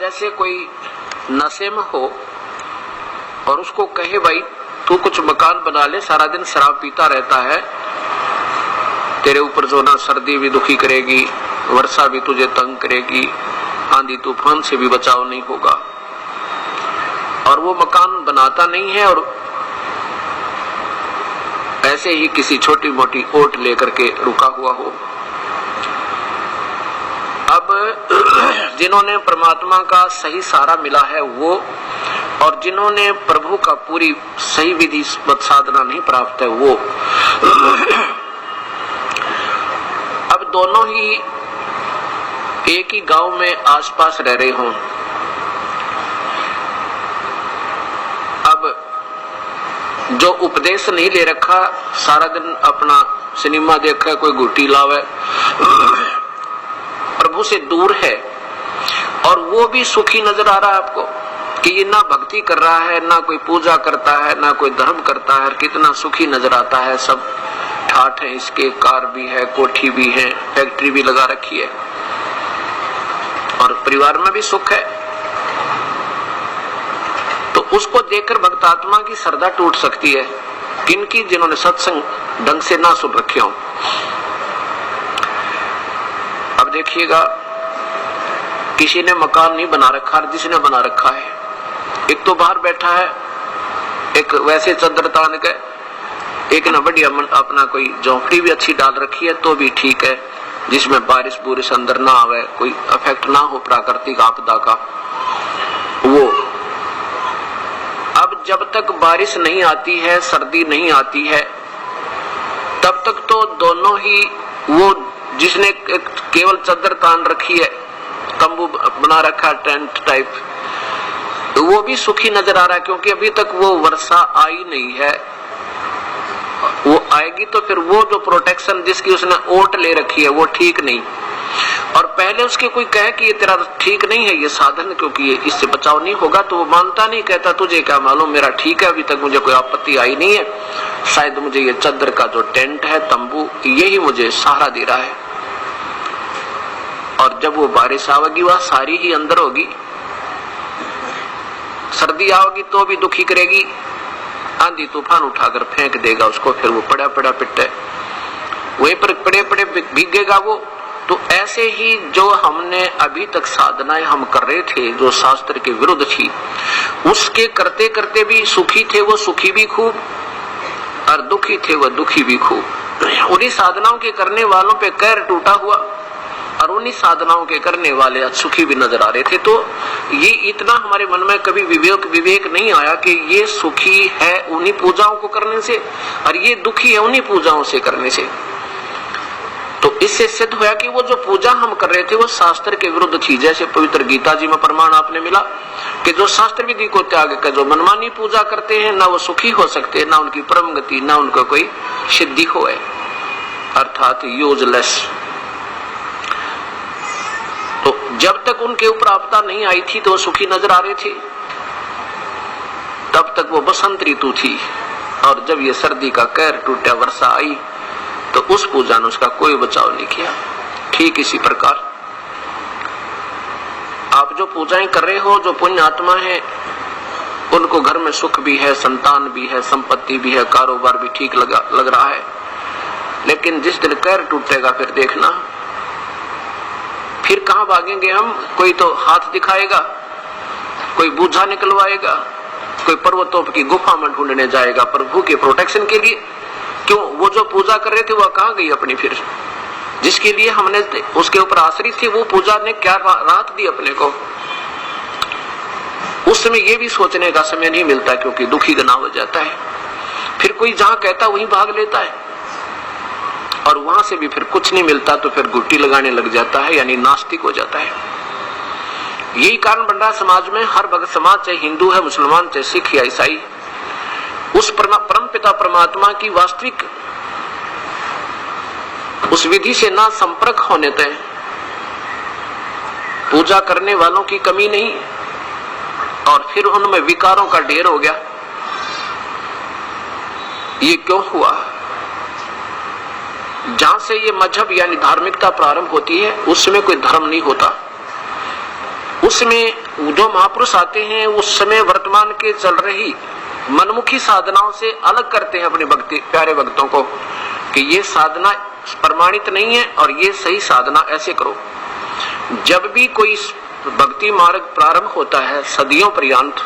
जैसे कोई नशे में हो और उसको कहे भाई तू कुछ मकान बना ले, सारा दिन शराब पीता रहता है, तेरे ऊपर जो ना सर्दी भी दुखी करेगी, वर्षा भी तुझे तंग करेगी, आंधी तूफान से भी बचाव नहीं होगा, और वो मकान बनाता नहीं है और ऐसे ही किसी छोटी मोटी ओट लेकर के रुका हुआ हो। अब जिन्होंने परमात्मा का सही सहारा मिला है वो, और जिन्होंने प्रभु का पूरी सही विधि साधना नहीं प्राप्त है वो, अब दोनों ही एक ही गांव में आसपास रह रहे हों, अब जो उपदेश नहीं ले रखा, सारा दिन अपना सिनेमा देखा, कोई गुटी लावे, प्रभु से दूर है, और वो भी सुखी नजर आ रहा है आपको कि ये ना भक्ति कर रहा है, ना कोई पूजा करता है, ना कोई धर्म करता है, कितना सुखी नजर आता है। सब ठाठ है इसके, कार भी है, कोठी भी है, फैक्ट्री भी लगा रखी है, और परिवार में भी सुख है। तो उसको देखकर भक्तात्मा की श्रद्धा टूट सकती है, किनकी? जिन्होंने सत्संग ढंग से ना सुन रखे हो। अब देखिएगा, किसी ने मकान नहीं बना रखा, जिसने बना रखा है, एक तो बाहर बैठा है, एक वैसे चद्दर तान के, एक न बढ़िया अपना कोई झोंपड़ी भी अच्छी डाल रखी है तो भी ठीक है, जिसमें बारिश बुरिश अंदर ना आवे, कोई इफेक्ट ना हो प्राकृतिक आपदा का। वो अब जब तक बारिश नहीं आती है, सर्दी नहीं आती है, तब तक तो दोनों ही, वो जिसने केवल चद्दर तान रखी है, तंबू बना रखा टेंट टाइप, वो भी सुखी नजर आ रहा है, क्योंकि अभी तक वो वर्षा आई नहीं है। वो आएगी तो फिर वो जो प्रोटेक्शन जिसकी उसने ओट ले रखी है वो ठीक नहीं, और पहले उसके कोई कहे कि ये तेरा ठीक नहीं है ये साधन, क्योंकि ये इससे बचाव नहीं होगा, तो वो मानता नहीं, कहता तुझे क्या मालूम, मेरा ठीक है, अभी तक मुझे कोई आपत्ति आई नहीं है, शायद मुझे ये चद्दर का जो टेंट है, तंबू, यही मुझे सहारा दे रहा है। और जब वो बारिश आवेगी वह सारी ही अंदर होगी, सर्दी आओगी तो भी दुखी करेगी, आंधी तूफान उठाकर फेंक देगा उसको, फिर वो पड़ा पड़ा पिटे वहीं पर पड़े पड़े भीगेगा वो। तो ऐसे ही जो हमने अभी तक साधनाएं हम कर रहे थे जो शास्त्र के विरुद्ध थी, उसके करते करते भी सुखी थे वो सुखी भी खूब, और दुखी थे वो दुखी भी खूब। उन्हीं साधनाओं के करने वालों पे कहर टूटा हुआ, और उन्हीं साधनाओं के करने वाले सुखी भी नजर आ रहे थे। तो ये इतना हमारे मन में कभी विवेक नहीं आया कि ये सुखी है उन्हीं पूजाओं को करने से, और ये दुखी है उन्हीं पूजाओं से करने से। तो इससे सिद्ध हुआ कि वो जो पूजा हम कर रहे थे वो शास्त्र के विरुद्ध थी। जैसे पवित्र गीता जी में प्रमाण आपने मिला कि जो शास्त्र विधि को त्याग कर जो मनमानी पूजा करते हैं, ना वो सुखी हो सकते, ना उनकी परम गति, ना उनको कोई सिद्धि होए, अर्थात यूजलेस। तो जब तक उनके ऊपर आपदा नहीं आई थी तो वो सुखी नजर आ रहे थे, तब तक वो बसंत ऋतु थी, और जब ये सर्दी का कहर टूटा, वर्षा आई, तो उस पूजा ने उसका कोई बचाव नहीं किया। ठीक इसी प्रकार आप जो पूजाएं कर रहे हो, जो पुण्य आत्मा है, उनको घर में सुख भी है, संतान भी है, संपत्ति भी है, कारोबार भी ठीक लग रहा है, लेकिन जिस दिन कहर टूटेगा फिर देखना, फिर कहां भागेंगे हम? कोई तो हाथ दिखाएगा, कोई बूझा निकलवाएगा, कोई पर्वतों की गुफा में ढूंढने जाएगा प्रभु के प्रोटेक्शन के लिए। क्यों? वो जो पूजा कर रहे थे वह कहां गई अपनी? फिर जिसके लिए हमने उसके ऊपर आश्रित थे, वो पूजा ने क्या राहत दी अपने को? उस समय ये भी सोचने का समय नहीं मिलता, क्योंकि दुखी गना हो जाता है। फिर कोई जहां कहता वहीं भाग लेता है, और वहां से भी फिर कुछ नहीं मिलता तो फिर गुट्टी लगाने लग जाता है, यानी नास्तिक हो जाता है। यही कारण बन रहा समाज में। हर भक्त समाज, चाहे हिंदू है, मुसलमान, चाहे सिख या ईसाई, उस परम पिता परमात्मा की वास्तविक उस विधि से ना संपर्क होने तक पूजा करने वालों की कमी नहीं, और फिर उनमें विकारों का ढेर हो गया। ये क्यों हुआ? जहां से ये मजहब यानी धार्मिकता प्रारंभ होती है, उसमें कोई धर्म नहीं होता। उसमें जो महापुरुष आते हैं उस समय वर्तमान के चल रही मनमुखी साधनाओं से अलग करते हैं अपने भक्ति प्यारे भक्तों को कि ये साधना प्रमाणित नहीं है और ये सही साधना ऐसे करो। जब भी कोई भक्ति मार्ग प्रारंभ होता है सदियों पर्यंत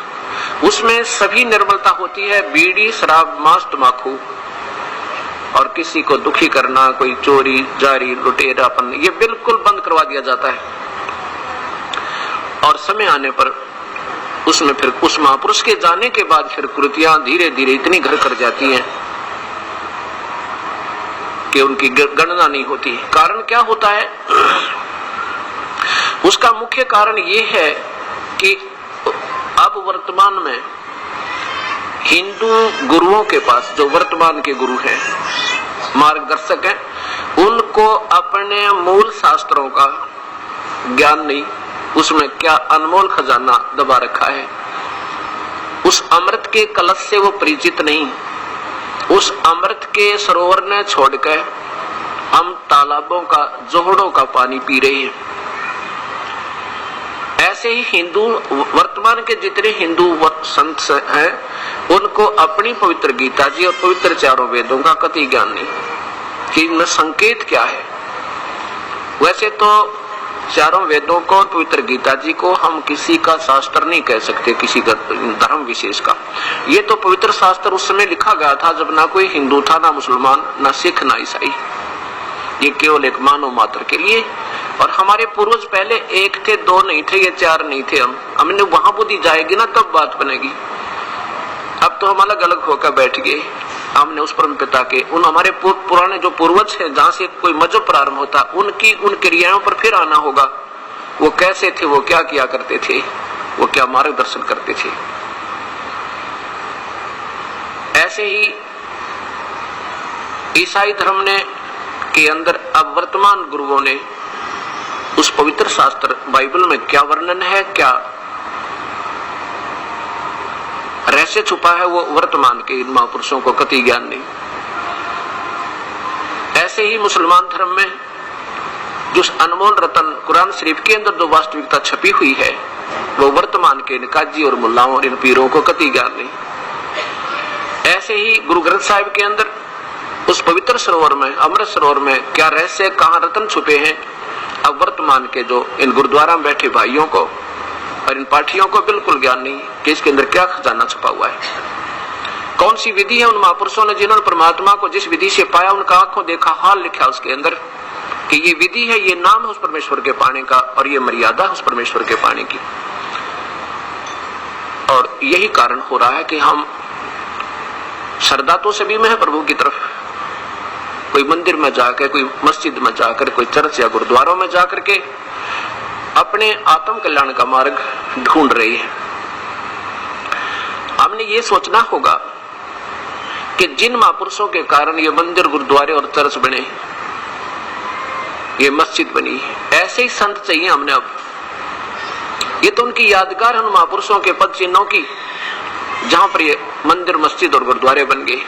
उसमें सभी निर्मलता होती है। बीड़ी, शराब, मांस, तंबाकू और किसी को दुखी करना, कोई चोरी, जारी, लुटेरापन, ये बिल्कुल बंद करवा दिया जाता है। और समय आने पर उसमें फिर उस महापुरुष के जाने के बाद फिर कृतियां धीरे धीरे इतनी घर कर जाती हैं कि उनकी गणना नहीं होती। कारण क्या होता है? उसका मुख्य कारण ये है कि अब वर्तमान में हिंदू गुरुओं के पास, जो वर्तमान के गुरु हैं, मार्गदर्शक हैं, उनको अपने मूल शास्त्रों का ज्ञान नहीं, उसमें क्या अनमोल खजाना दबा रखा है, उस अमृत के कलश से वो परिचित नहीं। उस अमृत के सरोवर ने छोड़कर हम तालाबों का, जोहड़ों का पानी पी रहे हैं। ऐसे ही हिंदू, वर्तमान के जितने हिंदू संत हैं उनको अपनी पवित्र गीता जी और पवित्र चारों वेदों का कतई ज्ञान नहीं कि इनमें संकेत क्या है। वैसे तो चारों वेदों को और पवित्र गीता जी को हम किसी का शास्त्र नहीं कह सकते, किसी का धर्म विशेष का। ये तो पवित्र शास्त्र उस समय लिखा गया था जब ना कोई हिंदू था, ना मुसलमान, ना सिख, ना ईसाई। ये केवल एक मानव मात्र के लिए। और हमारे पूर्वज पहले एक थे, दो नहीं थे, ये चार नहीं थे। हमने वहां बुद्धि जाएगी ना तब बात बनेगी। अब तो हम अलग अलग होकर बैठ गए। हमने उस परम पिता के, उन हमारे पुराने जो पूर्वज हैं, जहां से कोई मजहब प्रारंभ होता, उनकी उन क्रियाओं पर फिर आना होगा। वो कैसे थे, वो क्या किया करते थे, वो क्या मार्गदर्शन करते थे। ऐसे ही ईसाई धर्म ने के अंदर अब वर्तमान गुरुओं ने उस पवित्र शास्त्र बाइबल में क्या वर्णन है, क्या रहस्य छुपा है, वो वर्तमान के इन महापुरुषों को कतई ज्ञान नहीं। ऐसे ही मुसलमान धर्म में जो अनमोल रतन कुरान शरीफ के अंदर जो वास्तविकता छपी हुई है वो वर्तमान के इन काजी और मुल्लाओं और इन पीरों को कतई ज्ञान नहीं। ऐसे ही गुरु ग्रंथ साहिब के अंदर उस पवित्र सरोवर में, अमृत सरोवर में क्या रहस्य, कहाँ रतन छुपे हैं, अब वर्तमान के जो इन गुरुद्वारा में बैठे भाइयों को और इन पाठियों को बिल्कुल ज्ञान नहीं कि इसके अंदर क्या खजाना छुपा हुआ है। कौन सी विधि है उन महापुरुषों ने जिन्होंने परमात्मा को जिस विधि से पाया, उनका आंखों देखा हाल लिखा उसके अंदर कि ये विधि है, ये नाम है उस परमेश्वर के पाने का और ये मर्यादा है उस परमेश्वर के पाने की। और यही कारण हो रहा है कि हम श्रद्धा तो सभी में है प्रभु की तरफ, कोई मंदिर में जाकर, कोई मस्जिद में जाकर, कोई चर्च या गुरुद्वारों में जाकर के अपने आत्म कल्याण का मार्ग ढूंढ रही है। हमने ये सोचना होगा कि जिन महापुरुषों के कारण ये मंदिर, गुरुद्वारे और चर्च बने, ये मस्जिद बनी, ऐसे ही संत चाहिए हमने। अब ये तो उनकी यादगार है, उन महापुरुषों के पद चिन्हों की, जहां पर ये मंदिर, मस्जिद और गुरुद्वारे बन गए।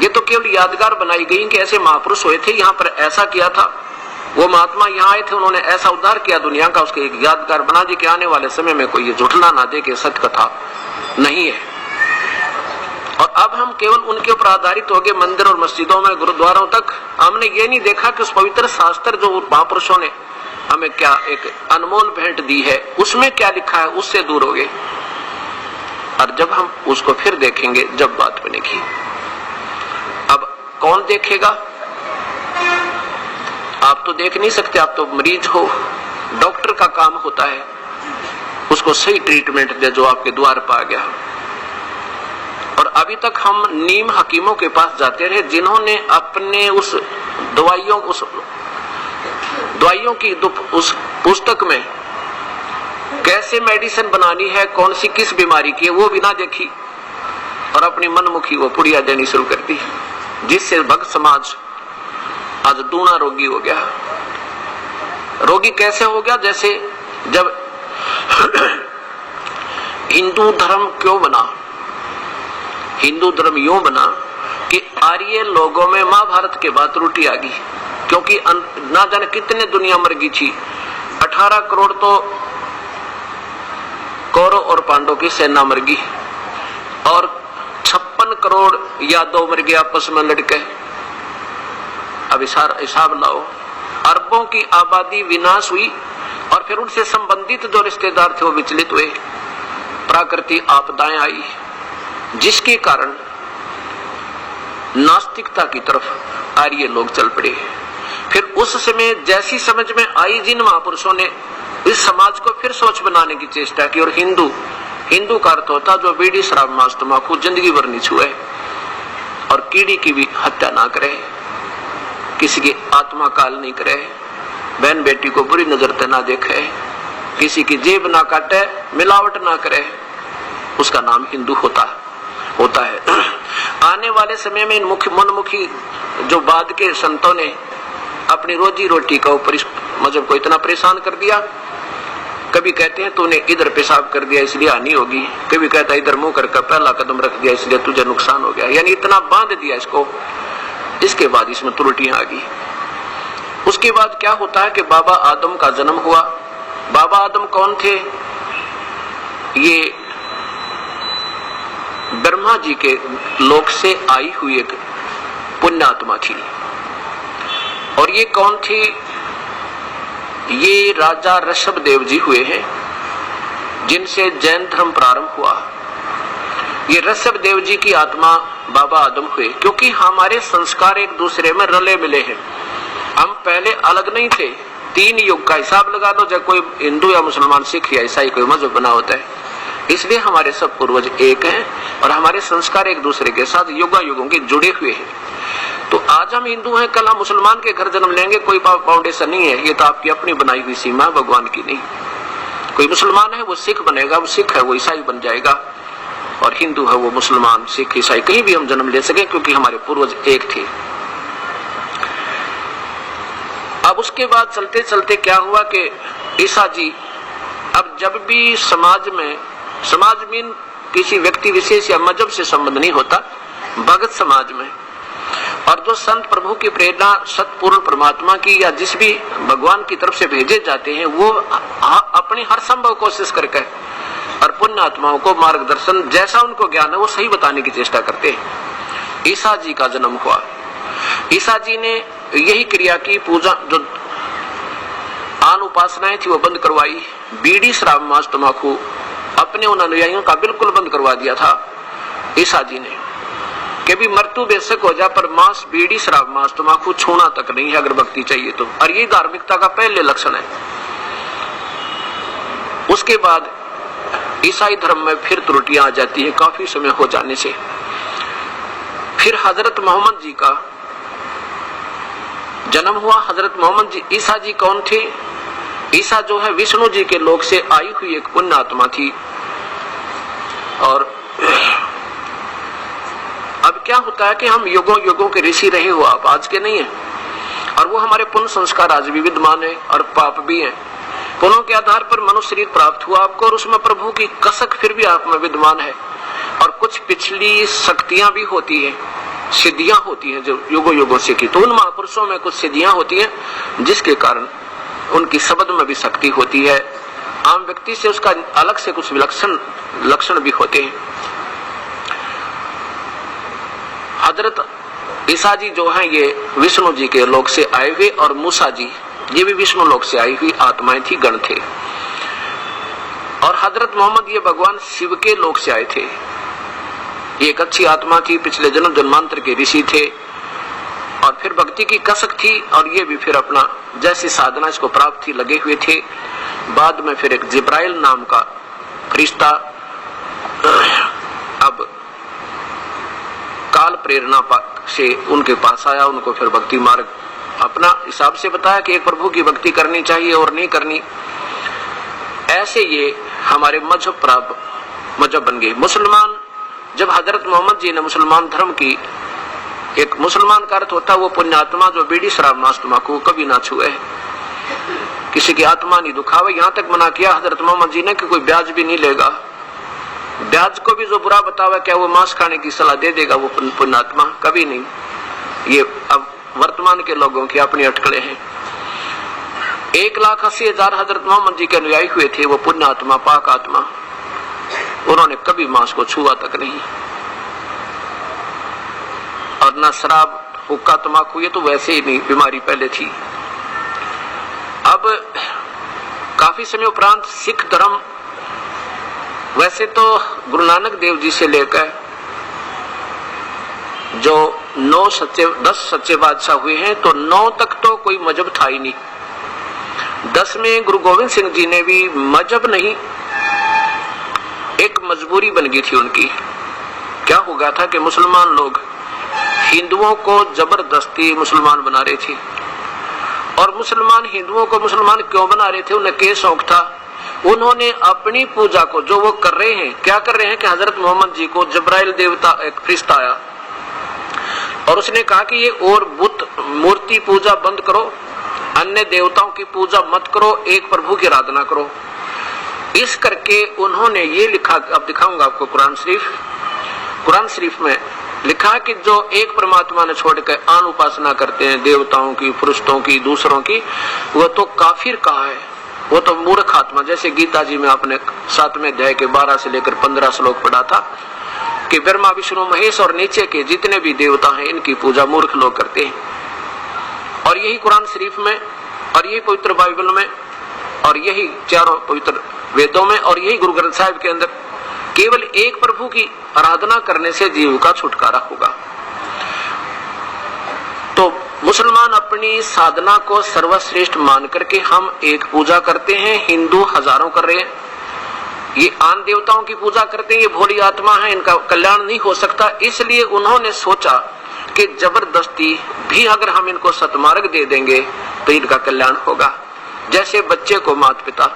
ये तो केवल यादगार बनाई गई कि ऐसे महापुरुष हुए थे, यहाँ पर ऐसा किया था, वो महात्मा यहाँ आए थे, उन्होंने ऐसा उद्धार किया दुनिया का, उसके एक यादगार बना दी कि आने वाले समय में कोई ये झुठला ना दे कि सत्य कथा नहीं है। और अब हम केवल उनके ऊपर आधारित हो गए, मंदिर और मस्जिदों में, गुरुद्वारों तक। हमने ये नहीं देखा कि उस पवित्र शास्त्र जो महापुरुषों ने हमें क्या एक अनमोल भेंट दी है, उसमें क्या लिखा है, उससे दूर हो गए। और जब हम उसको फिर देखेंगे, जब बात बनेगी। अब कौन देखेगा? आप तो देख नहीं सकते, आप तो मरीज हो। डॉक्टर का काम होता है उसको सही ट्रीटमेंट दे जो आपके द्वार पर आ गया। और अभी तक हम नीम हकीमों के पास जाते रहे, जिन्होंने अपने उस दवाइयों की उस पुस्तक में कैसे मेडिसिन बनानी है, कौन सी किस बीमारी की है, वो भी ना देखी और अपनी मनमुखी वो पुड़िया देनी शुरू कर दी, जिससे भक्त समाज आज दूना रोगी हो गया। रोगी कैसे हो गया? जैसे जब हिंदू धर्म क्यों बना? हिंदू धर्म यूं बना कि आर्य लोगों में महाभारत के बाद त्रुटि आ गई, क्योंकि ना जाने कितने दुनिया मर गई थी। 18 करोड़ तो कौरव और पांडव की सेना मर गई और 56 करोड़ यादव मर गए आपस में लड़के। अब हिसाब लाओ, अरबों की आबादी विनाश हुई और फिर उनसे संबंधित जो रिश्तेदार थे वो विचलित हुए। प्राकृतिक आपदाएं आई जिसके कारण नास्तिकता की तरफ आर्य लोग चल पड़े। फिर उस समय जैसी समझ में आई जिन महापुरुषों ने इस समाज को फिर सोच बनाने की चेष्टा की। और हिंदू का अर्थ होता जो बीड़ी शराब मांस तंबाकू जिंदगी भर नहीं छुए और कीड़ी की भी हत्या ना करे, किसी की आत्मा काल नहीं करे, बहन बेटी को बुरी नजर से ना देखे, किसी की जेब ना काटे, मिलावट ना करे, उसका नाम हिंदू होता है। आने वाले समय में इन मनमुखी जो बाद के संतों ने अपनी रोजी रोटी का ऊपर इस मजहब को इतना परेशान कर दिया। कभी कहते हैं तूने इधर पेशाब कर दिया इसलिए हानि होगी, कभी कहता है इधर मुंह करके पहला कदम रख दिया इसलिए तुझे नुकसान हो गया, यानी इतना बांध दिया इसको। इसके बाद इसमें त्रुटियां आ गई। उसके बाद क्या होता है कि बाबा आदम का जन्म हुआ। बाबा आदम कौन थे? ये ब्रह्मा जी के लोक से आई हुई एक पुण्यात्मा थी। और ये कौन थी? ये राजा ऋषभदेव जी हुए हैं जिनसे जैन धर्म प्रारंभ हुआ। ये ऋषभदेव जी की आत्मा बाबा आदम हुए क्योंकि हमारे संस्कार एक दूसरे में रले मिले हैं। हम पहले अलग नहीं थे। 3 युग का हिसाब लगा लो, जब कोई हिंदू या मुसलमान सिख या ईसाई कोई मजहब बना होता है, इसलिए हमारे सब पूर्वज एक हैं और हमारे संस्कार एक दूसरे के साथ युगों के जुड़े हुए हैं। तो आज हम हिंदू हैं, कल हम मुसलमान के घर जन्म लेंगे, कोई फाउंडेशन नहीं है। ये तो आपकी अपनी बनाई हुई सीमा है, भगवान की नहीं। कोई मुसलमान है वो सिख बनेगा, वो सिख है वो ईसाई बन जाएगा, और हिंदू है वो मुसलमान सिख ईसाई कहीं भी हम जन्म ले सके क्योंकि हमारे पूर्वज एक थे। अब उसके बाद चलते चलते क्या हुआ कि ईसा जी अब जब भी समाज में किसी व्यक्ति विशेष या मजहब से संबंध नहीं होता, भगत समाज में, और जो संत प्रभु की प्रेरणा सतपूर्ण परमात्मा की या जिस भी भगवान की तरफ से भेजे जाते हैं, वो अपनी हर संभव कोशिश करके और पुण्य आत्माओं को मार्गदर्शन जैसा उनको ज्ञान है वो सही बताने की चेष्टा करते हैं। ईसा जी का जन्म हुआ। ईसा जी ने यही क्रिया की, पूजा जो आन उपासनाएं थी वो बंद करवाई। बीड़ी शराब मांस तंबाकू अपने उन अनुयायियों का बिल्कुल बंद करवा दिया था ईसा जी ने कि भी मृत्यु बेशक हो जाए पर मांस बीड़ी शराब मांस तंबाकू छूना तक नहीं है अगर भक्ति चाहिए तो। और ये धार्मिकता का पहले लक्षण है। उसके बाद ईसाई धर्म में फिर त्रुटियां आ जाती है काफी समय हो जाने से। फिर हजरत मोहम्मद जी का जन्म हुआ। हजरत मोहम्मद जी, ईसा जी कौन थे? ईसा जो है विष्णु जी के लोक से आई हुई एक पुण्य आत्मा थी। और अब क्या होता है कि हम युगों के ऋषि रहे हो, आप आज के नहीं है, और वो हमारे पुण्य संस्कार आज भी विद्यमान है और पाप भी है। पुण्यों के आधार पर मनुष्य शरीर प्राप्त हुआ आपको और उसमें प्रभु की कसक फिर भी आप में विद्यमान है। और कुछ पिछली शक्तियां भी होती है, सिद्धियां होती हैं जो युगों से की। तो उन महापुरुषों में कुछ सिद्धियां होती हैं जिसके कारण उनकी शब्द में भी शक्ति होती है। आम व्यक्ति से उसका अलग से कुछ विलक्षण लक्षण भी होते हैं। हजरत ईसा जी जो हैं ये विष्णु जी के लोक से आए हुए, और मूसा जी ये भी विष्णु लोक से आई हुई आत्माएं थी, गण थे। और हजरत मोहम्मद ये भगवान शिव के लोक से आए थे। ये एक अच्छी आत्मा थी, पिछले जन्म जन्मांतर के ऋषि थे और फिर भक्ति की कसक थी। और ये भी फिर अपना जैसी साधना इसको प्राप्त थी लगे हुए थे। बाद में फिर एक जिब्राइल नाम का फरिश्ता अब काल प्रेरणा से उनके पास आया, उनको फिर भक्ति मार्ग अपना हिसाब से बताया कि एक प्रभु की भक्ति करनी चाहिए और नहीं करनी। ऐसे ये हमारे मजहब बन गए। मुसलमान, जब हजरत मोहम्मद जी ने मुसलमान धर्म की, एक मुसलमान का अर्थ होता है वो पुण्यात्मा जो बीड़ी शराब मांस तंबाकू कभी ना छुए, किसी की आत्मा नहीं दुखावे। यहाँ तक मना किया हजरत मोहम्मद जी ने कि कोई ब्याज भी नहीं लेगा। ब्याज को भी जो बुरा बतावे क्या वो मांस खाने की सलाह दे देगा वो पुण्यात्मा? कभी नहीं। ये अब वर्तमान के लोगों की अपनी अटकलें हैं। 1,80,000 हजरत मोहम्मद जी के अनुयायी हुए थे, वो पुण्य आत्मा पाक आत्मा उन्होंने कभी मांस को छुआ तक नहीं, और ना शराब, हुक्का, तंबाकू, ये तो वैसे ही नहीं, बीमारी पहले थी। अब काफी समय उपरांत सिख धर्म, वैसे तो गुरु नानक देव जी से लेकर जो 10 सच्चे बादशाह हुए हैं, तो 9 तक तो कोई मजहब था ही नहीं। 10 में गुरु गोविंद सिंह जी ने भी मजहब नहीं, एक मजबूरी बन गई थी उनकी। क्या हो गया था कि मुसलमान लोग हिंदुओं को जबरदस्ती मुसलमान बना रहे थे, और मुसलमान हिंदुओं को मुसलमान क्यों बना रहे थे, उन्हें क्या शौक था। उन्होंने अपनी पूजा को, जो वो कर रहे हैं, क्या कर रहे हैं कि हजरत मोहम्मद जी को जब्राइल देवता एक फरिश्ता आया और उसने कहा कि ये और बुत मूर्ति पूजा बंद करो, अन्य देवताओं की पूजा मत करो, एक प्रभु की आराधना करो। इस करके उन्होंने ये लिखा, अब दिखाऊंगा आपको कुरान शरीफ में लिखा कि जो एक परमात्मा ने छोड़कर आन उपासना करते हैं देवताओं की, फरिश्तों की, दूसरों की, वो तो काफिर कहा है, वो तो मूर्ख आत्मा। जैसे गीता जी में आपने 7वें अध्याय के 12 से लेकर 15 श्लोक पढ़ा था कि ब्रह्मा, विष्णु, महेश और नीचे के जितने भी देवता हैं, इनकी पूजा मूर्ख लोग करते हैं। और यही कुरान शरीफ में, और यही पवित्र बाइबल में, और यही चारों पवित्र वेदों में, और यही गुरु ग्रंथ साहिब के अंदर केवल एक प्रभु की आराधना करने से जीव का छुटकारा होगा। तो मुसलमान अपनी साधना को सर्वश्रेष्ठ मान करके हम एक पूजा करते हैं, हिंदू हजारों कर रहे हैं। ये आन देवताओं की पूजा करते हैं, ये भोली आत्मा है, इनका कल्याण नहीं हो सकता। इसलिए उन्होंने सोचा कि जबरदस्ती भी अगर हम इनको सतमार्ग दे देंगे तो इनका कल्याण होगा। जैसे बच्चे को माता पिता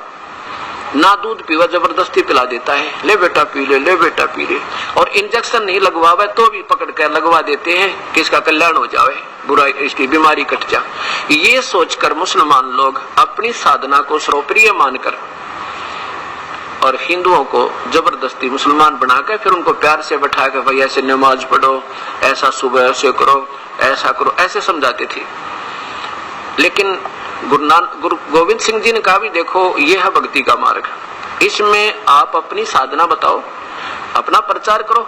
ना दूध पीवा जबरदस्ती पिला देता है, ले बेटा पी ले, ले बेटा पी ले, और इंजेक्शन नहीं लगवावे तो भी पकड़ कर लगवा देते हैं कि इसका कल्याण हो जाए, बुराई, इसकी बीमारी कट जाए। ये सोचकर मुसलमान लोग अपनी साधना को सर्वप्रिय मानकर और हिंदुओं को जबरदस्ती मुसलमान बनाकर फिर उनको प्यार से बैठा कर भाई ऐसे नमाज पढ़ो, ऐसा सुबह ऐसे करो, ऐसा करो, ऐसे समझाते थे। लेकिन गुरु गोविंद सिंह जी ने कहा भी देखो ये है भक्ति का मार्ग, इसमें आप अपनी साधना बताओ, अपना प्रचार करो,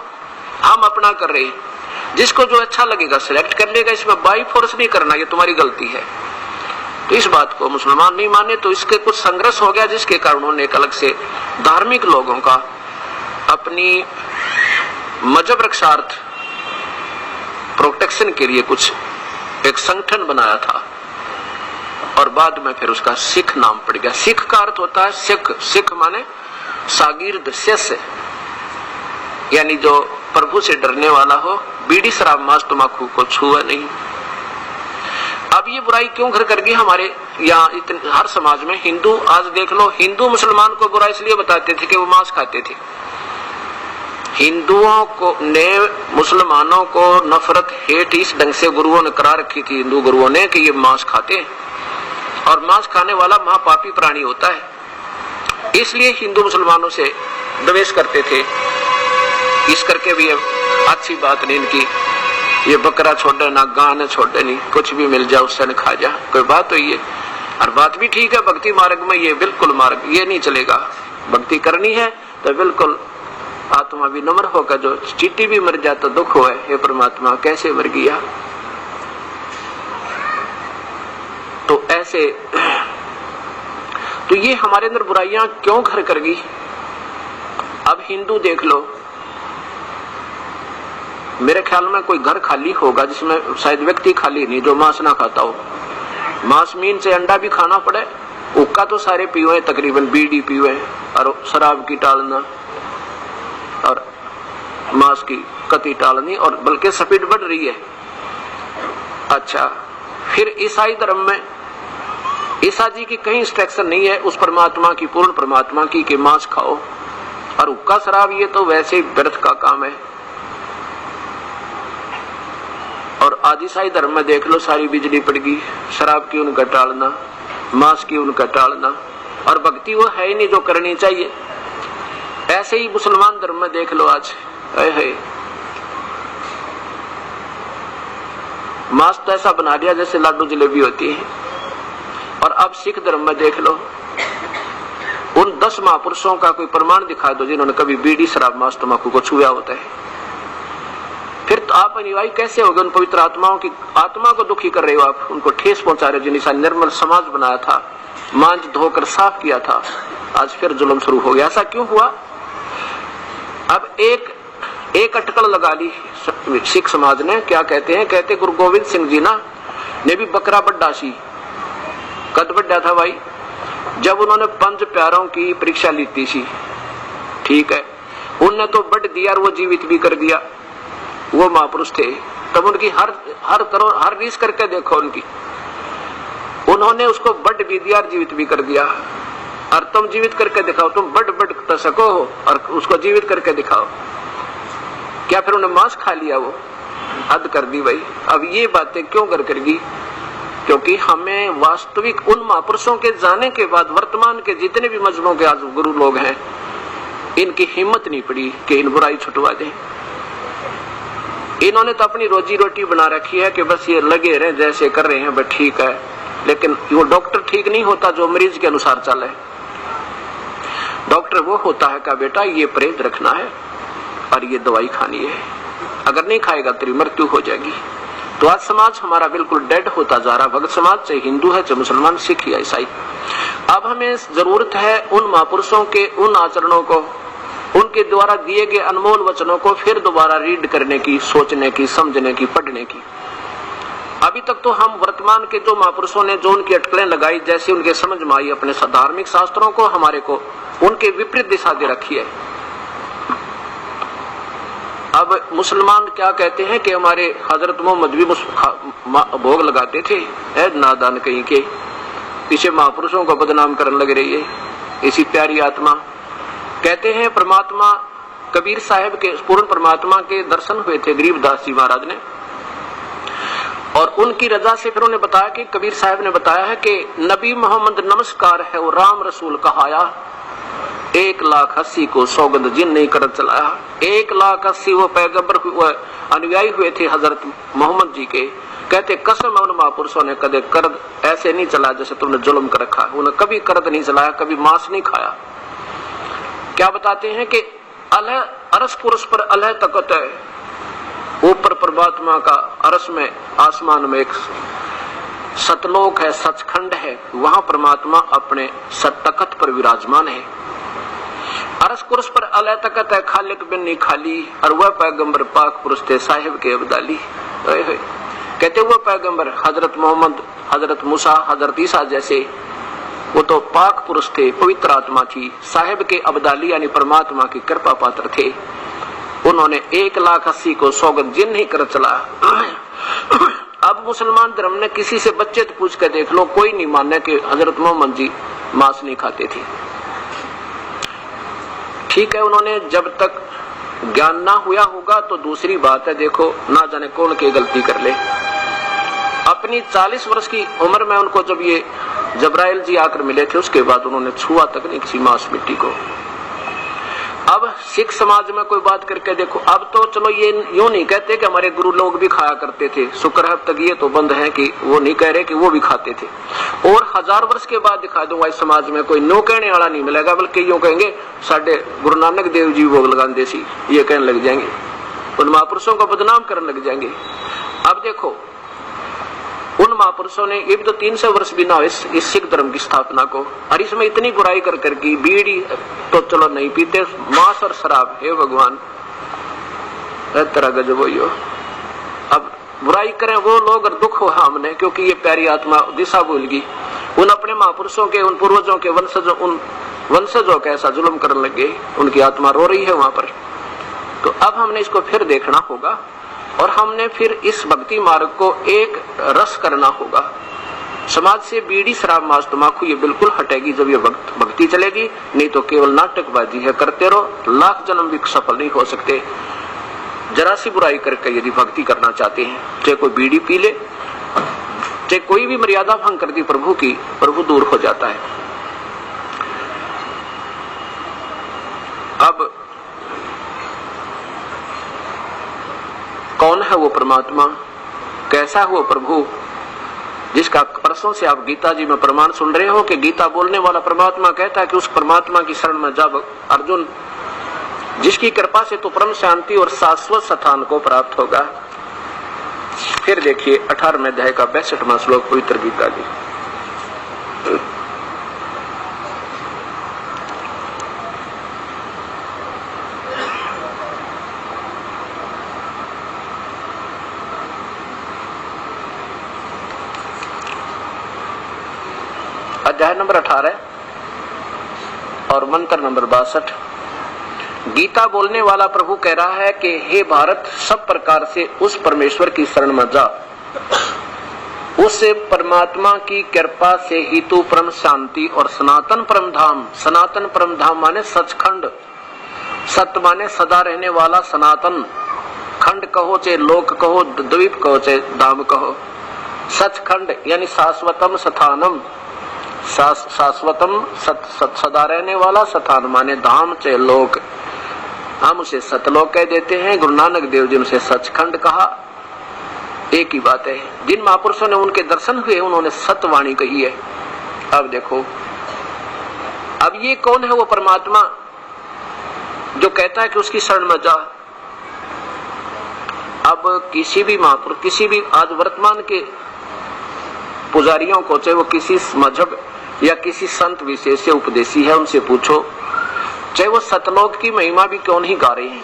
हम अपना कर रहे हैं, जिसको जो अच्छा लगेगा सिलेक्ट कर लेगा, इसमें बाई फोर्स नहीं करना, ये तुम्हारी गलती है। तो इस बात को मुसलमान नहीं माने, तो इसके कुछ संघर्ष हो गया, जिसके कारण उन्होंने एक अलग से धार्मिक लोगों का अपनी मजहब रक्षार्थ प्रोटेक्शन के लिए कुछ एक संगठन बनाया था, और बाद में फिर उसका सिख नाम पड़ गया। सिख का अर्थ होता है सिख, सिख माने शागिर्द, शिष्य, यानी जो प्रभु से डरने वाला हो, बीड़ी शराब मांस तंबाकू को छुआ नहीं। अब ये बुराई क्यों घर कर गई हमारे यहाँ हर समाज में। हिंदू आज देख लो, हिंदू मुसलमान को बुरा इसलिए बताते थे कि वो मांस खाते थे। हिंदुओं को ने मुसलमानों को नफरत हेट इस ढंग से गुरुओं ने करा रखी थी, हिंदू गुरुओं ने, कि ये मांस खाते हैं और मांस खाने वाला महापापी प्राणी होता है। इसलिए हिंदू मुसलमानों से द्वेष करते थे। इस करके भी अच्छी बात नहीं इनकी, ये बकरा छोड़े ना, गां छोड़े नहीं, कुछ भी मिल जाए उससे न खा जा, कोई बात तो ये। और बात भी ठीक है, भक्ति मार्ग में ये बिल्कुल मार्ग ये नहीं चलेगा। भक्ति करनी है तो बिल्कुल आत्मा भी नम्र होकर, जो चींटी भी मर जाए तो दुख होए, हे परमात्मा कैसे मर गया। तो ऐसे तो ये हमारे अंदर बुराइयां क्यों घर कर गई। अब हिंदू देख लो, मेरे ख्याल में कोई घर खाली होगा जिसमें शायद व्यक्ति खाली नहीं जो मांस ना खाता हो। मांस मीन से अंडा भी खाना पड़े, हुक्का तो सारे पीवे तकरीबन, बीड़ी पीवे, और शराब की टालना और मांस की कती टालनी, और बल्कि स्पीड बढ़ रही है। अच्छा, फिर ईसाई धर्म में ईसा जी की कहीं इंस्ट्रक्शन नहीं है उस परमात्मा की, पूर्ण परमात्मा की, कि मांस खाओ। और हुक्का शराब ये तो वैसे ही व्यर्थ का काम है। और आदिशाही धर्म में देख लो, सारी बिजली पड़ गई, शराब की उनका टालना, मांस की उनका टालना, और भक्ति वो है ही नहीं जो करनी चाहिए। ऐसे ही मुसलमान धर्म में देख लो, आज है मांस तो ऐसा बना दिया जैसे लाडू जलेबी होती है। और अब सिख धर्म में देख लो, उन 10 महापुरुषों का कोई प्रमाण दिखा दो जिन्होंने कभी बीड़ी शराब मांस तंबाकू को छुआ होता है। फिर तो आप अनुयायी कैसे होगे? उन पवित्र आत्माओं की आत्मा को दुखी कर रहे हो आप, उनको ठेस पहुंचा रहे हो। जिन्हें निर्मल समाज बनाया था, मांझ धोकर साफ किया था, आज फिर जुल्म शुरू हो गया। ऐसा क्यों हुआ? अब एक अटकल लगा ली सिख समाज ने। क्या कहते हैं? कहते गुरु गोविंद सिंह जी ना ने भी बकरा बड्डा सी कद बड्डा था भाई, जब उन्होंने 5 प्यारों की परीक्षा ली थी। ठीक है, उनने तो बढ़ दिया और वो जीवित भी कर दिया। वो महापुरुष थे, तब उनकी हर रीस करके देखो उनकी, उन्होंने उसको बढ़ भी दिया और जीवित भी कर दिया। और तुम जीवित करके दिखाओ, तुम बढ़ सको और उसको जीवित करके दिखाओ। क्या फिर उन्हें मांस खा लिया? वो हद कर दी भाई। अब ये बातें क्यों करेगी? क्योंकि हमें वास्तविक उन महापुरुषों के जाने के बाद वर्तमान के जितने भी मजहबों के आज गुरु लोग हैं, इनकी हिम्मत नहीं पड़ी कि इन बुराई छुटवा दें। इन्होंने तो अपनी रोजी रोटी बना रखी है कि बस ये लगे रहे जैसे कर रहे हैं, बस ठीक है। लेकिन वो डॉक्टर ठीक नहीं होता जो मरीज के अनुसार चले। डॉक्टर वो होता है का बेटा ये परहेज रखना है और ये दवाई खानी है, अगर नहीं खाएगा तेरी मृत्यु हो जाएगी। तो आज समाज हमारा बिल्कुल डेड होता जा रहा। भगत समाज चाहे हिंदू है, चाहे मुसलमान, सिख या ईसाई। अब हमें जरूरत है उन महापुरुषों के उन आचरणों को, उनके द्वारा दिए गए अनमोल वचनों को फिर दोबारा रीड करने की, सोचने की, समझने की, पढ़ने की। अभी तक तो हम वर्तमान के जो महापुरुषों ने जो उनकी अटकलें लगाई, जैसे उनके समझ में आई, अपने धार्मिक शास्त्रों को हमारे को उनके विपरीत दिशा दे रखी है। अब मुसलमान क्या कहते हैं कि हमारे हजरत मोहम्मद भी भोग लगाते थे, नादान कहीं के, पीछे महापुरुषों को बदनाम करने लग रही है इसी प्यारी आत्मा। कहते हैं परमात्मा कबीर साहब के पूर्ण परमात्मा के दर्शन हुए थे गरीबदास जी महाराज ने, और उनकी रजा से फिर उन्हें बताया कि कबीर साहब ने बताया है कि नबी मोहम्मद नमस्कार है वो राम रसूल कहाया, 1,80,000 को सौगंध जिन नहीं कर चलाया। 1,80,000 वो पैगंबर अनुयायी हुए थे हजरत मोहम्मद जी के। कहते कसम है उन महापुरुषों ने कदे कर्द ऐसे नहीं चलाया जैसे तुमने जुल्म कर रखा है। उन्हें कभी कर्द नहीं चलाया, कभी मांस नहीं खाया। क्या बताते हैं कि अलह अरस पुरुष पर अलह तकत है, ऊपर परमात्मा का अरस में आसमान में एक सतलोक है, सचखंड है, वहां परमात्मा अपने सतकत पर विराजमान है। अरस पुरुष पर अलह तकत है, खालिक बिन नहीं खाली, और वह पैगंबर पाक पुरुष थे साहिब के अब्दाली। कहते हुए पैगंबर हजरत मोहम्मद, हजरत मूसा, हजरत ईसा जैसे वो तो पाक पुरुष थे, पवित्र आत्मा थी, साहिब के अब्दाली यानी परमात्मा की कृपा पात्र थे। उन्होंने 1,80,000 को सौगंध जिन नहीं कर चला। अब मुसलमान धर्म ने किसी से बच्चे तो पूछ कर देख लो, कोई नहीं मानने कि हजरत मोहम्मद जी मांस नहीं खाते थे। ठीक है, उन्होंने जब तक ज्ञान ना हुआ होगा तो दूसरी बात है, देखो ना जाने कौन की गलती कर ले। अपनी 40 वर्ष की उम्र में उनको जब ये जबराइल जी आकर मिले थे, उसके बाद उन्होंने छुआ तक नहीं किसी मांस मिट्टी को। अब सिख समाज में कोई बात करके देखो, अब तो चलो ये यूं नहीं कहते कि हमारे गुरु लोग भी खाया करते थे, शुक्र है अब तक ये तो बंद है कि वो नहीं कह रहे कि वो भी खाते थे। और 1000 वर्ष के बाद दिखा दूंगा इस समाज में कोई नो कहने वाला नहीं मिलेगा, बल्कि यूं कहेंगे साढ़े गुरु नानक देव जी भोग लगाते सी, ये कहने लग जाएंगे, उन महापुरुषों को बदनाम करने लग जाएंगे। अब देखो उन महापुरुषों ने ये भी तो 300 वर्ष बिना इस सिख धर्म की स्थापना को, और इसमें इतनी बुराई कर की बीड़ी तो चलो नहीं पीते, मांस और शराब, हे भगवान तेरा गजब हो। अब बुराई करें वो लोग और दुख हो हमने, क्योंकि ये प्यारी आत्मा दिशा भूल गई। उन अपने महापुरुषों के, उन पूर्वजों के वंशजों के ऐसा जुल्म करने लगे, उनकी आत्मा रो रही है वहां पर। तो अब हमने इसको फिर देखना होगा और हमने फिर इस भक्ति मार्ग को एक रस करना होगा। समाज से बीड़ी शराब मांस तंबाकू ये बिल्कुल हटेगी जब ये भक्ति चलेगी, नहीं तो केवल नाटकबाजी है, करते रहो, लाख जन्म भी सफल नहीं हो सकते। जरा सी बुराई करके यदि भक्ति करना चाहते हैं, चाहे कोई बीड़ी पी ले, चाहे कोई भी मर्यादा भंग कर दी प्रभु की, प्रभु दूर हो जाता है। अब कौन है वो परमात्मा, कैसा है वो प्रभु, जिसका परसों से आप गीता जी में प्रमाण सुन रहे हो कि गीता बोलने वाला परमात्मा कहता है कि उस परमात्मा की शरण में जब अर्जुन, जिसकी कृपा से तो परम शांति और शाश्वत स्थान को प्राप्त होगा। फिर देखिए 18वें अध्याय का 62वां श्लोक पवित्र गीता जी। अध्याय नंबर 18 और मंत्र नंबर 62। गीता बोलने वाला प्रभु कह रहा है कि हे भारत, सब प्रकार से उस परमेश्वर की शरण में जा, उससे परमात्मा की कृपा से ही तू परम शांति और सनातन परम धाम, सनातन परम धाम माने सचखंड, सत्य माने सदा रहने वाला सनातन, खंड कहो चाहे लोक कहो, द्वीप कहो चाहे धाम कहो, सचखंड यानी शाश्वतम स्थानम, शाश्वतम सदा रहने वाला स्थान माने धाम चाहे लोक, हम उसे सतलोक कह देते हैं। गुरु नानक देव जी उसे सचखंड कहा। एक ही बात है। जिन महापुरुषों ने उनके दर्शन हुए उन्होंने सतवाणी कही है। अब देखो, अब ये कौन है वो परमात्मा जो कहता है कि उसकी शरण में जा। अब किसी भी महापुरुष, किसी भी आज वर्तमान के पुजारियों को, चाहे वो किसी मजहब या किसी संत विशेष से उपदेशी है, उनसे पूछो, चाहे वो सतलोक की महिमा भी क्यों नहीं गा रहे हैं,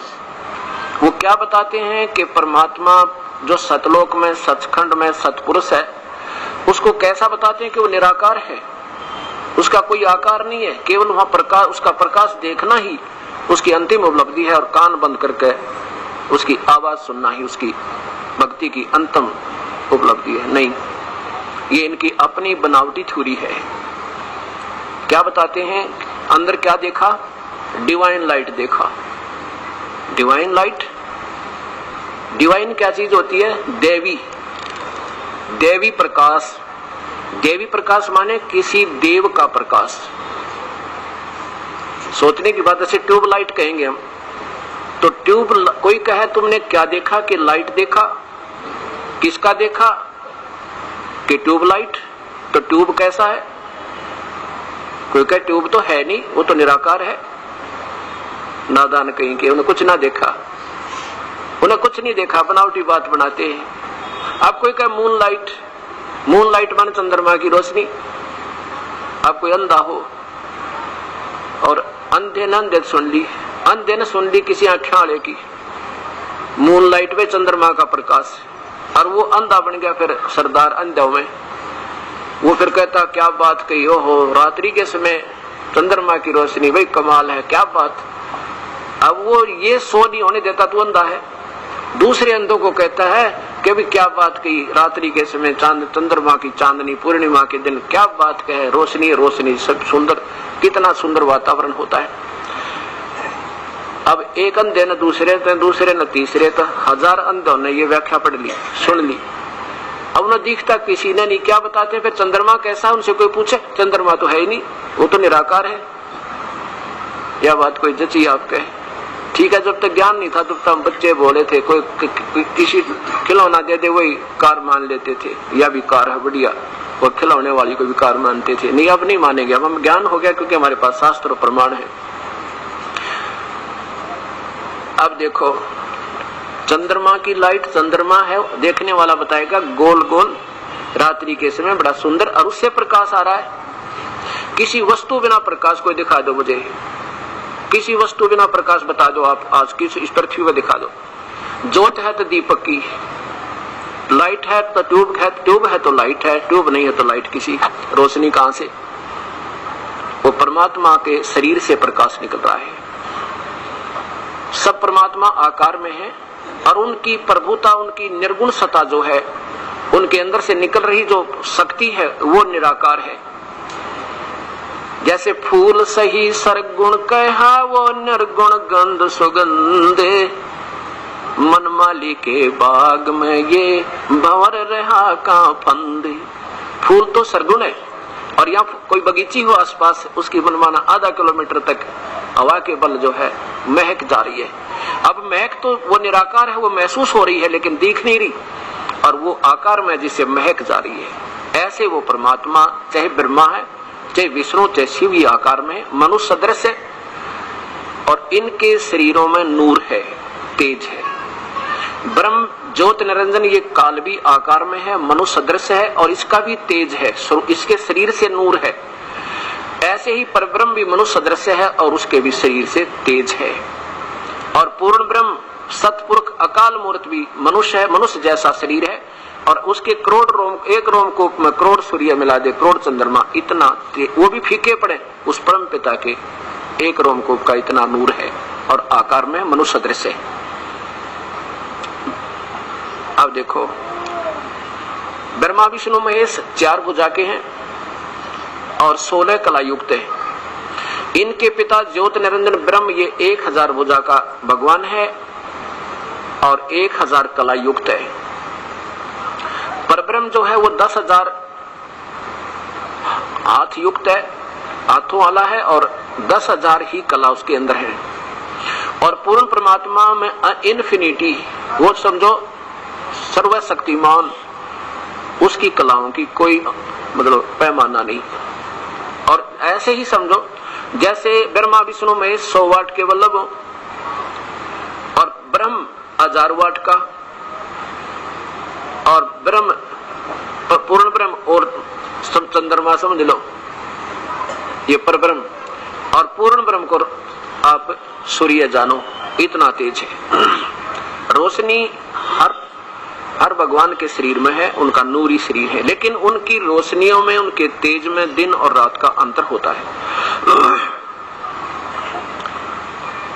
वो क्या बताते हैं कि परमात्मा जो सतलोक में, सचखंड में सतपुरुष है, उसको कैसा बताते हैं कि वो निराकार है, उसका कोई आकार नहीं है, केवल वहां प्रकाश, उसका प्रकाश देखना ही उसकी अंतिम उपलब्धि है और कान बंद करके उसकी आवाज सुनना ही उसकी भक्ति की अंतिम उपलब्धि है। नहीं, ये इनकी अपनी बनावटी थ्योरी है। क्या बताते हैं? अंदर क्या देखा? डिवाइन लाइट देखा। डिवाइन लाइट, डिवाइन क्या चीज होती है? देवी, देवी प्रकाश। देवी प्रकाश माने किसी देव का प्रकाश। सोचने की बात, ऐसे ट्यूब लाइट कहेंगे हम तो ट्यूब, कोई कहे तुमने क्या देखा कि लाइट देखा, किसका देखा कि ट्यूब लाइट, तो ट्यूब कैसा है? कोई कहे ट्यूब तो है नहीं, वो तो निराकार है। नादान कहीं के, उन्हें कुछ ना देखा, उन्हें कुछ नहीं देखा, बनावटी बात बनाते हैं। आप कोई कहे मून लाइट, मून लाइट माने चंद्रमा की रोशनी। आप कोई अंधा हो और अंधे ने अंधे सुन ली, अंधे ने सुन ली किसी आंखें वाले की मून लाइट में चंद्रमा का प्रकाश, और वो अंधा बन गया फिर सरदार अंधों में। वो फिर कहता क्या बात कही हो, रात्रि के समय चंद्रमा की रोशनी, भाई कमाल है, क्या बात। अब वो ये सो नहीं होने देता, तू अंधा है। दूसरे अंधों को कहता है कि भी क्या बात कही, रात्रि के समय चांद, चंद्रमा की चांदनी, पूर्णिमा के दिन, क्या बात कहे, रोशनी रोशनी, सब सुंदर, कितना सुंदर वातावरण होता है। अब एक अंधे ने दूसरे ने तीसरे, तो 1000 अंधों ने ये व्याख्या पढ़ ली, सुन ली। अब उन्हें दिखता किसी ने नहीं। क्या बताते फिर? चंद्रमा कैसा? उनसे कोई पूछे, चंद्रमा तो है ही नहीं, वो तो निराकार है। यह बात कोई जची आप कहे? ठीक है, जब तक ज्ञान नहीं था तब तक बच्चे बोले थे, कोई किसी खिलौना दे दे वही कार मान लेते थे, या भी कार है बढ़िया, और खिलौने वाली को भी कार मानते थे। नहीं, अब नहीं मानेंगे, अब हम ज्ञान हो गया क्योंकि हमारे पास शास्त्र प्रमाण है। अब देखो, चंद्रमा की लाइट, चंद्रमा है, देखने वाला बताएगा गोल गोल रात्रि के समय बड़ा सुंदर, और उससे प्रकाश आ रहा है। किसी वस्तु बिना प्रकाश कोई दिखा दो मुझे, किसी वस्तु बिना प्रकाश बता दो आप, आज किस इस पृथ्वी पर दिखा दो। ज्योत है तो दीपक की, लाइट है तो ट्यूब है, ट्यूब है तो लाइट है, ट्यूब नहीं है तो लाइट किसी, रोशनी कहां से? वो परमात्मा के शरीर से प्रकाश निकल रहा है। सब परमात्मा आकार में है, और उनकी प्रभुता, उनकी निर्गुण सत्ता जो है, उनके अंदर से निकल रही जो शक्ति है, वो निराकार है। जैसे फूल सही सरगुण कहा, वो निर्गुण गंध सुगंधे, मनमाली के बाग में ये भंवर रहा का फंदे। फूल तो सरगुण है, और यहाँ कोई बगीची हो आसपास, उसकी मनमाना आधा किलोमीटर तक हवा के बल जो है महक जा रही है। अब महक तो वो निराकार है, वो महसूस हो रही है लेकिन दिख नहीं रही, और वो आकार में जिसे महक जा रही है। ऐसे वो परमात्मा चाहे ब्रह्मा है, चाहे विष्णु, चाहे शिव, ये आकार में है, मनुष्य सदृश है और इनके शरीरों में नूर है, तेज है। ब्रह्म ज्योत निरंजन ये काल भी आकार में है, मनुष्य सदृश है और इसका भी तेज है, इसके शरीर से नूर है। ऐसे ही परब्रह्म भी मनुष्य सदृश है और उसके भी शरीर से तेज है। और पूर्ण ब्रह्म सतपुरुष अकाल मूर्त भी मनुष्य है, मनुष्य जैसा शरीर है और उसके करोड़ रोम, एक रोमकूप में करोड़ सूर्य मिला दे, करोड़ चंद्रमा, इतना वो भी फीके पड़े, उस परम पिता के एक रोमकूप का इतना नूर है और आकार में मनुष्य सदृश है। अब देखो, ब्रह्मा विष्णु महेश 4 भुजा के हैं और 16 कला युक्त है। इनके पिता ज्योत निरंजन ब्रह्म ये 1000 भुजा का भगवान है और 1000 कला युक्त है। परब्रह्म जो है वो 10,000 हाथ युक्त है, हाथों वाला है और 10,000 ही कला उसके अंदर है। और पूर्ण परमात्मा में इन्फिनिटी, वो समझो सर्वशक्तिमान, उसकी कलाओं की कोई मतलब पैमाना नहीं। और ऐसे ही समझो जैसे ब्रह्मा विष्णु महेश 100 वाट के वल्लभ और ब्रह्म 1000 वाट का, और ब्रह्म पूर्ण ब्रह्म और चंद्रमा समझ लो ये परब्रह्म, और पूर्ण ब्रह्म को आप सूर्य जानो, इतना तेज है। रोशनी हर भगवान के शरीर में है, उनका नूरी शरीर है, लेकिन उनकी रोशनियों में, उनके तेज में दिन और रात का अंतर होता है।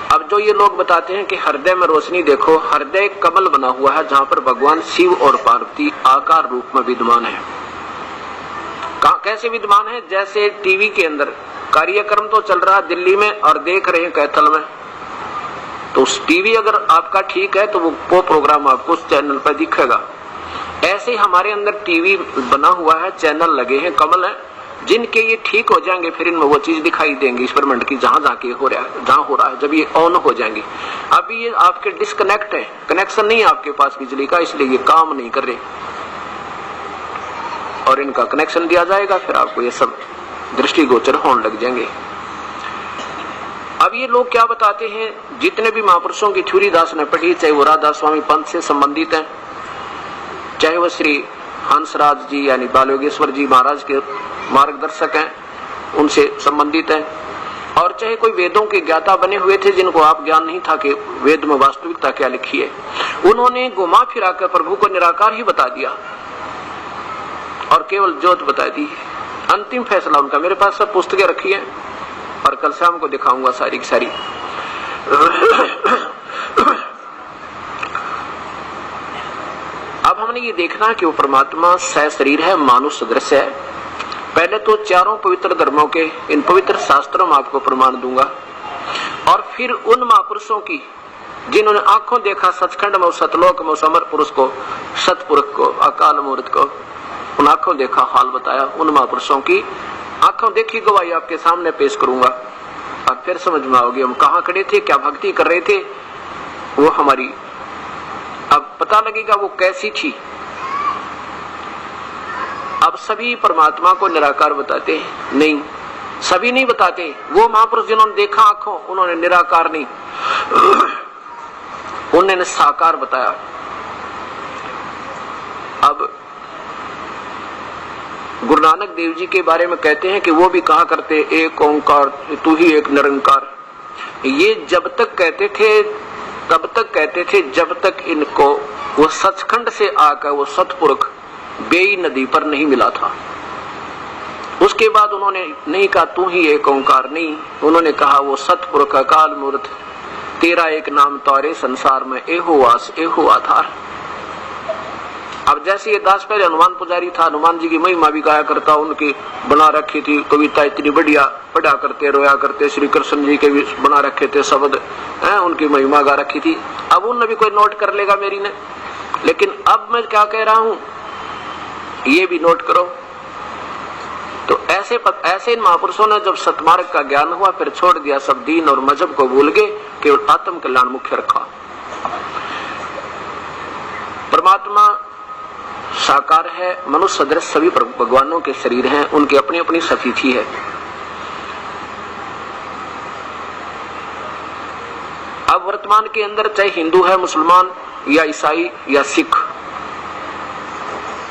अब जो ये लोग बताते हैं कि हृदय में रोशनी, देखो हृदय कमल बना हुआ है जहां पर भगवान शिव और पार्वती आकार रूप में विद्यमान है। कैसे विद्यमान है? जैसे टीवी के अंदर कार्यक्रम तो चल रहा है दिल्ली में और देख रहे हैं कैथल में, तो उस टीवी अगर आपका ठीक है तो वो प्रोग्राम आपको उस चैनल पर दिखेगा। ऐसे हमारे अंदर टीवी बना हुआ है, चैनल लगे हैं, कमल है, जिनके ये ठीक हो जाएंगे फिर इनमें वो चीज दिखाई देंगी एक्सपेरिमेंट की, जहां जाके हो रहा है, जब ये ऑन हो जाएंगे। अभी ये आपके डिस्कनेक्ट है, कनेक्शन नहीं है आपके पास बिजली का, इसलिए ये काम नहीं कर रहे और इनका कनेक्शन दिया जाएगा, फिर आपको ये सब दृष्टिगोचर होने लग जाएंगे। अब ये लोग क्या बताते हैं, जितने भी महापुरुषों की थ्योरी दास ने पढ़ी, चाहे वो राधा स्वामी पंथ से संबंधित है, चाहे वो श्री हंसराज जी यानी बाल योगेश्वर जी महाराज के मार्गदर्शक हैं, उनसे संबंधित है, और चाहे कोई वेदों के ज्ञाता बने हुए थे जिनको आप ज्ञान नहीं था कि वेद में वास्तविकता क्या लिखी है, उन्होंने घुमा फिरा कर प्रभु को निराकार ही बता दिया और केवल ज्योत बता दी। अंतिम फैसला उनका, मेरे पास सब पुस्तकें रखी है और कल शाम को दिखाऊंगा सारी की सारी। अब हमने ये देखना कि वो परमात्मा सहशरीर है, मानुष सदृश है। पहले तो चारों पवित्र धर्मों के इन पवित्र शास्त्रों में आपको प्रमाण दूंगा, और फिर उन महापुरुषों की जिन्होंने आंखों देखा सचखंड में, सतलोक में, समर पुरुष को, सतपुरुष को, अकाल मूर्त को, उन आंखों देखा हाल बताया, उन महापुरुषों की आंखों देखी गवाही आपके सामने पेश करूंगा और फिर समझ में आओगे हम कहाँ खड़े थे, क्या भक्ति कर रहे थे, वो हमारी अब पता लगेगा वो कैसी थी। अब सभी परमात्मा को निराकार बताते हैं? नहीं, सभी नहीं बताते। वो महापुरुष जिन्होंने देखा आंखों, उन्होंने निराकार नहीं, उन्होंने साकार बताया। अब गुरु नानक देव जी के बारे में कहते हैं कि वो भी कहा करते एक ओंकार तू ही एक निरंकार। ये जब तक कहते थे तब तक कहते थे जब तक इनको वो सचखंड से आकर वो सतपुरुष बेई नदी पर नहीं मिला था। उसके बाद उन्होंने नहीं कहा तू ही एक ओंकार, नहीं, उन्होंने कहा वो सतपुरुष अकाल मूर्त तेरा एक नाम तारे संसार में एहो वास एहो आधार। अब जैसे ये दास पहले हनुमान पुजारी था, हनुमान जी की महिमा भी गाया करता, उनकी बना रखी थी कविता इतनी बढ़िया, पढ़ा करते रोया करते, श्री कृष्ण जी के भी बना रखे थे शब्द, उनकी महिमा गा रखी थी। अब उन भी कोई नोट कर लेगा मेरी ने, लेकिन अब मैं क्या कह रहा हूं ये भी नोट करो। तो ऐसे इन महापुरुषों ने जब सतमार्ग का ज्ञान हुआ फिर छोड़ दिया सब दीन और मजहब को भूल गए, केवल आत्म कल्याण मुख्य रखा। परमात्मा साकार है, मनुष्य सदृश सभी भगवानों के शरीर हैं, उनकी अपनी अपनी सतिथि है। अब वर्तमान के अंदर चाहे हिंदू है, मुसलमान या ईसाई या सिख,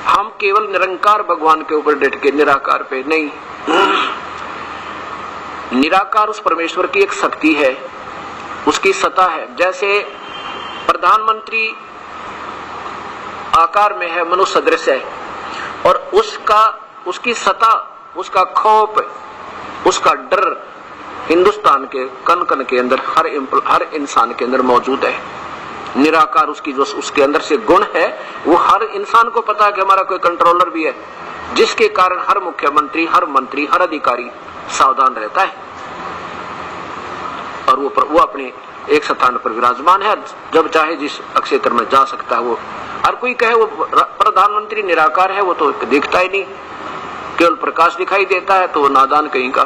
हम केवल निरंकार भगवान के ऊपर डट के निराकार पे नहीं। निराकार उस परमेश्वर की एक शक्ति है, उसकी सत्ता है। जैसे प्रधानमंत्री आकार में है, मनुष्य सदृश है, और उसकी सत्ता, उसका खौफ, उसका डर हिंदुस्तान के कण कण के अंदर हर इंसान के अंदर मौजूद है। निराकार उसकी जो उसके अंदर से गुण है, वो हर इंसान को पता है कि हमारा कोई कंट्रोलर भी है, जिसके कारण हर मुख्यमंत्री, हर मंत्री, हर अधिकारी सावधान रहता है और वो अपने एक स्थान पर विराजमान है, जब चाहे जिस क्षेत्र में जा सकता है। वो हर कोई कहे वो प्रधानमंत्री निराकार है, वो तो दिखता ही नहीं, केवल प्रकाश दिखाई देता है, तो वो नादान कहीं का।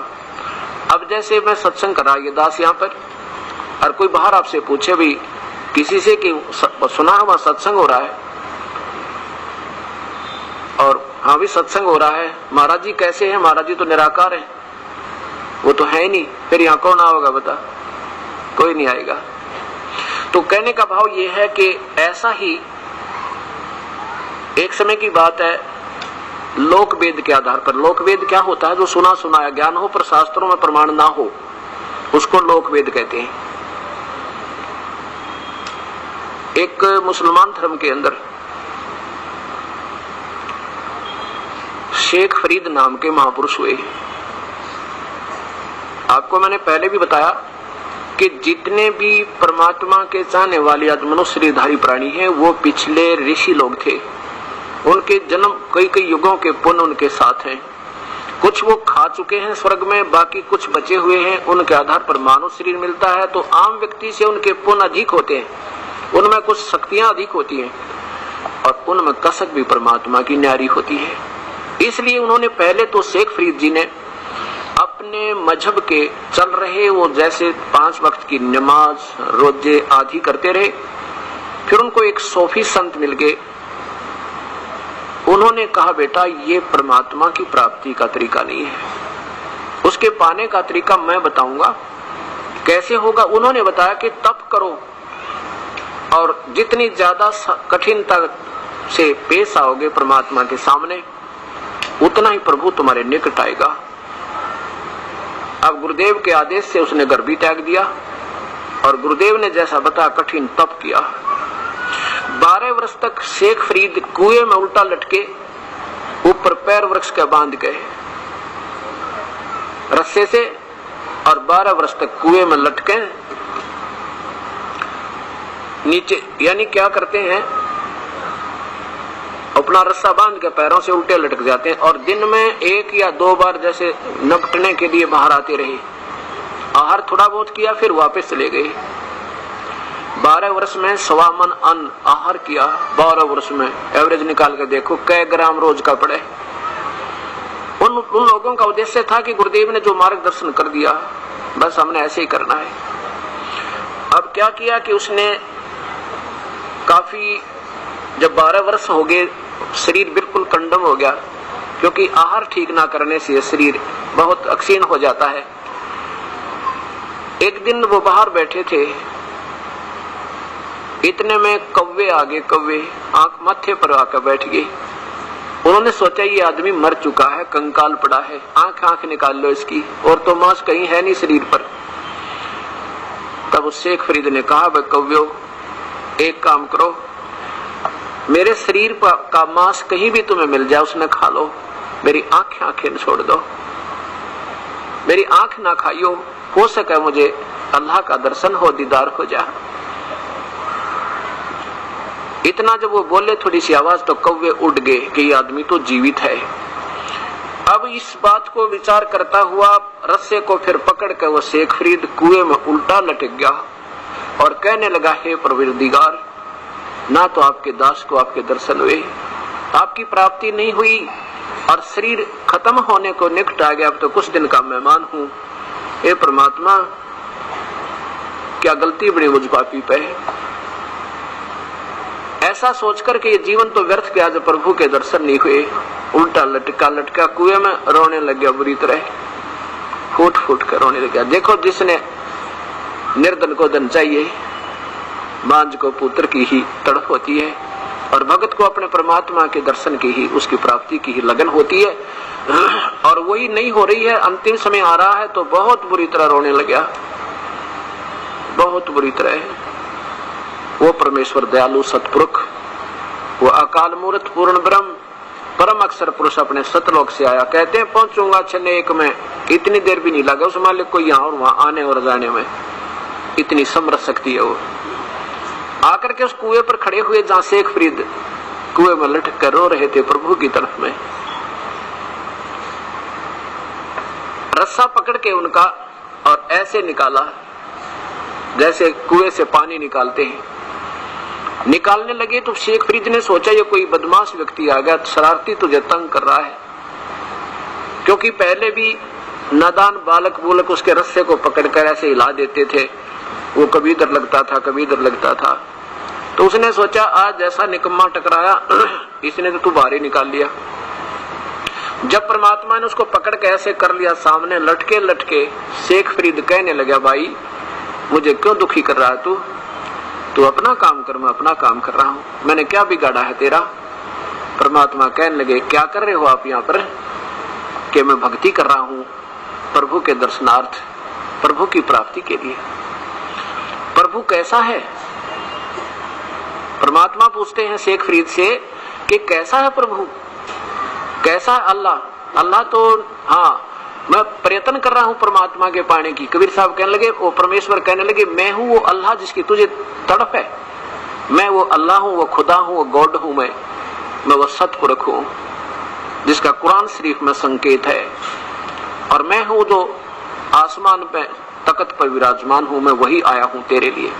अब जैसे मैं सत्संग कर रहा ये दास यहाँ पर, और कोई बाहर आपसे पूछे भी किसी से कि सुना हुआ सत्संग हो रहा है, और हाँ भी सत्संग हो रहा है, महाराज जी कैसे हैं? महाराज जी तो निराकार है, वो तो है ही नहीं, फिर यहाँ कौन आओगा बता? कोई नहीं आएगा। तो कहने का भाव ये है कि ऐसा ही एक समय की बात है, लोक वेद के आधार पर। लोक वेद क्या होता है? जो सुना सुनाया ज्ञान हो पर शास्त्रों में प्रमाण ना हो, उसको लोक वेद कहते हैं। एक मुसलमान धर्म के अंदर शेख फरीद नाम के महापुरुष हुए। आपको मैंने पहले भी बताया कि जितने भी परमात्मा के चाहने वाले आज मनुष्य शरीरधारी प्राणी हैं, वो पिछले ऋषि लोग थे। उनके जन्म कई कई युगों के पुण्य उनके साथ हैं। कुछ वो खा चुके हैं स्वर्ग में, बाकी कुछ बचे हुए हैं। उनके आधार पर मानव शरीर मिलता है, तो आम व्यक्ति से उनके पुण्य अधिक होते हैं, उनमें कुछ शक्तियां अधिक होती हैं, और उनमें कसक भी परमात्मा की न्यारी होती है। इसलिए उन्होंने पहले तो शेख फरीद जी ने अपने मजहब के चल रहे वो जैसे 5 वक्त की नमाज, रोजे आदि करते रहे। फिर उनको एक सूफी संत मिल गए। उन्होंने कहा, बेटा ये परमात्मा की प्राप्ति का तरीका नहीं है, उसके पाने का तरीका मैं बताऊंगा कैसे होगा। उन्होंने बताया कि तप करो, और जितनी ज्यादा कठिनता से पेश आओगे परमात्मा के सामने, उतना ही प्रभु तुम्हारे निकट आएगा। अब गुरुदेव के आदेश से उसने घर भी त्याग दिया, और गुरुदेव ने जैसा बताया कठिन तप किया। 12 वर्ष तक शेख फरीद कुएं में उल्टा लटके ऊपर पैर वृक्ष के बांध गए रस्से से, और 12 वर्ष तक कुएं में लटके नीचे, यानी क्या करते हैं, अपना रस्सा बांध के पैरों से उल्टे लटक जाते हैं, और दिन में 1 या 2 बार जैसे नपटने के लिए बाहर आते रहे। आहार थोड़ा बहुत किया, फिर वापस चले गए। 12 वर्ष में 1.25 मन अन्न आहार किया। 12 वर्ष में एवरेज निकाल के देखो कै ग्राम रोज का पड़े। उन लोगों का उद्देश्य था कि गुरुदेव ने जो मार्गदर्शन कर दिया, बस हमने ऐसे ही करना है। अब क्या किया कि उसने काफी, जब 12 वर्ष हो गए, शरीर बिल्कुल कंडम हो गया, क्योंकि आहार ठीक ना करने से शरीर बहुत अक्षीण हो जाता है। एक दिन वो बाहर बैठे थे, इतने में कौवे आ गए। कौवे आंख माथे पर आकर बैठ गए। उन्होंने सोचा ये आदमी मर चुका है, कंकाल पड़ा है, आंख निकाल लो इसकी, और तो मांस कहीं है नहीं शरीर पर। तब उस शेख फरीद ने कहा, भाई कौवे एक काम करो, मेरे शरीर का मांस कहीं भी तुम्हें मिल जाए उसने खा लो, मेरी आंखें छोड़ दो, मेरी आंख ना खाइयो, हो सके मुझे अल्लाह का दर्शन हो, दीदार हो जा। इतना जब वो बोले, थोड़ी सी आवाज, तो कौवे उड़ गए कि ये आदमी तो जीवित है। अब इस बात को विचार करता हुआ रस्से को फिर पकड़ कर वो शेख फरीद कुएं में उल्टा लटक गया और कहने लगा, हे परवरदिगार, ना तो आपके दास को आपके दर्शन हुए, आपकी प्राप्ति नहीं हुई, और शरीर खत्म होने को निकट आ गया, अब तो कुछ दिन का मेहमान हूं। हे परमात्मा, क्या गलती बड़ी मुझ पापी पे है। ऐसा सोचकर के ये जीवन तो व्यर्थ गया, जब प्रभु के दर्शन नहीं हुए, उल्टा लटका लटका कुएं में रोने लग गया, बुरी तरह फूट फूट कर रोने लग गया। देखो, जिसने निर्धन को धन चाहिए, बांझ को पुत्र की ही तड़प होती है, और भगत को अपने परमात्मा के दर्शन की ही, उसकी प्राप्ति की ही लगन होती है, और वही नहीं हो रही है, अंतिम समय आ रहा है तो बहुत बुरी तरह रोने लग गया, बहुत बुरी तरह। वो परमेश्वर दयालु सतपुरुष, वो अकाल मूर्त पूर्ण ब्रह्म परम अक्षर पुरुष अपने सतलोक से आया। कहते हैं पहुंचूंगा 6 में, इतनी देर भी नहीं लगा उस मालिक को यहाँ और वहां आने और जाने में, इतनी समर्थ शक्ति है वो। आकर के उस कुएं पर खड़े हुए जहां शेख फरीद कुएं में लटक कर रो रहे थे प्रभु की तरफ में, रस्सा पकड़ के उनका और ऐसे निकाला जैसे कुएं से पानी निकालते हैं। निकालने लगे तो शेख फरीद ने सोचा ये कोई बदमाश व्यक्ति आ गया, शरारती तुझे तंग कर रहा है, क्योंकि पहले भी नादान बालक बुलक उसके रस्से को पकड़कर ऐसे हिला देते थे, वो कभी इधर लगता था कभी इधर लगता था। तो उसने सोचा आज जैसा निकम्मा टकराया, इसने तो तू बाहर ही निकाल लिया। जब परमात्मा ने उसको पकड़ के ऐसे कर लिया सामने, लटके लटके शेख फरीद कहने लगा, भाई मुझे क्यों दुखी कर रहा है तू अपना काम कर, मैं अपना काम कर रहा हूं, मैंने क्या बिगाड़ा है तेरा। परमात्मा कहने लगे, क्या कर रहे हो आप यहाँ पर? कि मैं भक्ति कर रहा हूं प्रभु के दर्शनार्थ, प्रभु की प्राप्ति के लिए। प्रभु कैसा है? परमात्मा पूछते हैं शेख फरीद से कि कैसा है प्रभु, कैसा है अल्लाह? अल्लाह तो हाँ, मैं प्रयत्न कर रहा हूं परमात्मा के पाने की। कबीर साहब कहने लगे, वो परमेश्वर कहने लगे, मैं हूं वो अल्लाह जिसकी तुझे तड़प है, मैं वो अल्लाह हूं, वो खुदा हूं, वो गॉड हूं, मैं वो सतपुरुष हूं जिसका कुरान शरीफ में संकेत है, और मैं हूं जो आसमान पे तख्त पर विराजमान हूं, मैं वही आया हूं तेरे लिए।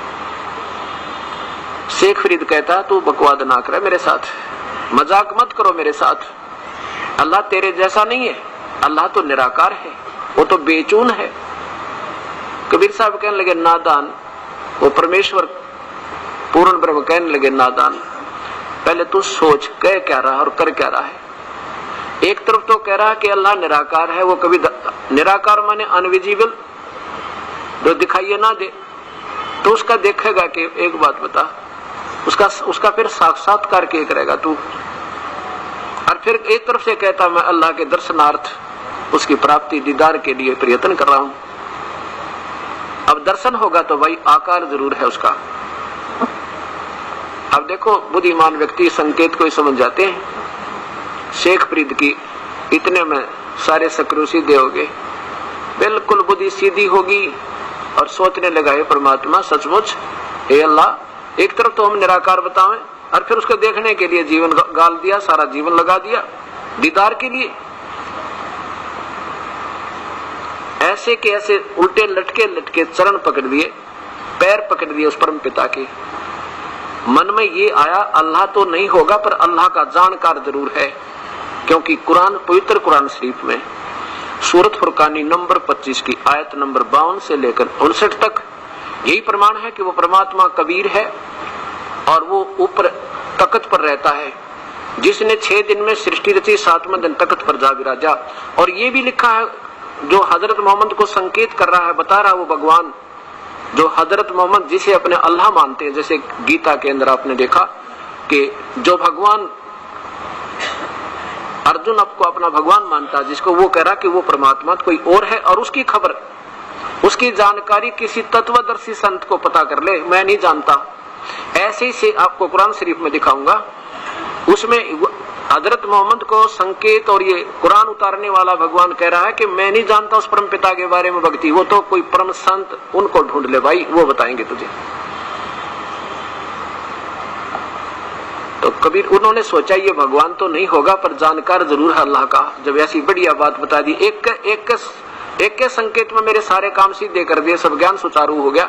शेख फरीद कहता, तू बकवाद ना करे मेरे साथ, मजाक मत करो मेरे साथ, अल्लाह तेरे जैसा नहीं है, अल्लाह तो निराकार है, वो तो बेचून है। कबीर साहब कहने लगे, नादान, वो परमेश्वर पूर्ण ब्रह्म कहने लगे, नादान पहले तू सोच कह क्या रहा और कर क्या रहा है। एक तरफ तो कह रहा कि अल्लाह निराकार है, वो कभी निराकार माने अनविजिबल, जो दिखाइए ना दे, तो उसका देखेगा कि एक बात बता, उसका फिर साक्षात्कार क्या करेगा तू। और फिर एक तरफ से कहता मैं अल्लाह के दर्शनार्थ, उसकी प्राप्ति दीदार के लिए प्रयत्न कर रहा हूं। अब दर्शन होगा तो भाई आकार जरूर है उसका। अब देखो, बुद्धिमान व्यक्ति संकेत को ही समझ जाते हैं। शेख फरीद की इतने में सारे शक्रु सीधे हो गए, बिल्कुल बुद्धि सीधी होगी, और सोचने लगा, हे परमात्मा सचमुच, हे अल्लाह, एक तरफ तो हम निराकार बतावें और फिर उसको देखने के लिए जीवन गाल दिया, सारा जीवन लगा दिया दीदार के लिए। ऐसे के ऐसे उल्टे लटके लटके चरण पकड़ दिए, पैर पकड़ दिए उस परम पिता के। मन में ये आया, अल्लाह तो नहीं होगा पर अल्लाह का जानकार जरूर है, क्योंकि कुरान, पवित्र कुरान शरीफ में सूरत फुरकानी नंबर 25 की आयत नंबर 52 से लेकर 59 तक यही प्रमाण है कि वो परमात्मा कबीर है, और वो ऊपर तख्त पर रहता है, जिसने 6 दिन में सृष्टि रची, 7वें दिन तख्त पर जा विराजा। और ये भी लिखा है, जो हजरत मोहम्मद को संकेत कर रहा है, बता रहा है वो भगवान, जो हजरत मोहम्मद जिसे अपने अल्लाह मानते हैं, जैसे गीता के अंदर आपने देखा कि जो भगवान अर्जुन आपको अपना भगवान मानता है, जिसको वो कह रहा कि वो परमात्मा कोई और है, और उसकी खबर, उसकी जानकारी किसी तत्वदर्शी संत को पता कर ले, मैं नहीं जानता। ऐसे ही से आपको कुरान शरीफ में दिखाऊंगा, उसमें हजरत मोहम्मद को संकेत और ये कुरान उतारने वाला भगवान कह रहा है कि मैं नहीं जानता उस परम पिता के बारे में भक्ति, वो तो कोई परम संत, उनको ढूंढ ले भाई, वो बताएंगे तुझे। तो कबीर, उन्होंने सोचा ये भगवान तो नहीं होगा पर जानकार जरूर है अल्लाह का। जब ऐसी बढ़िया बात बता दी, एक के संकेत में मेरे सारे काम सीधे कर दिए, सब ज्ञान सुचारू हो गया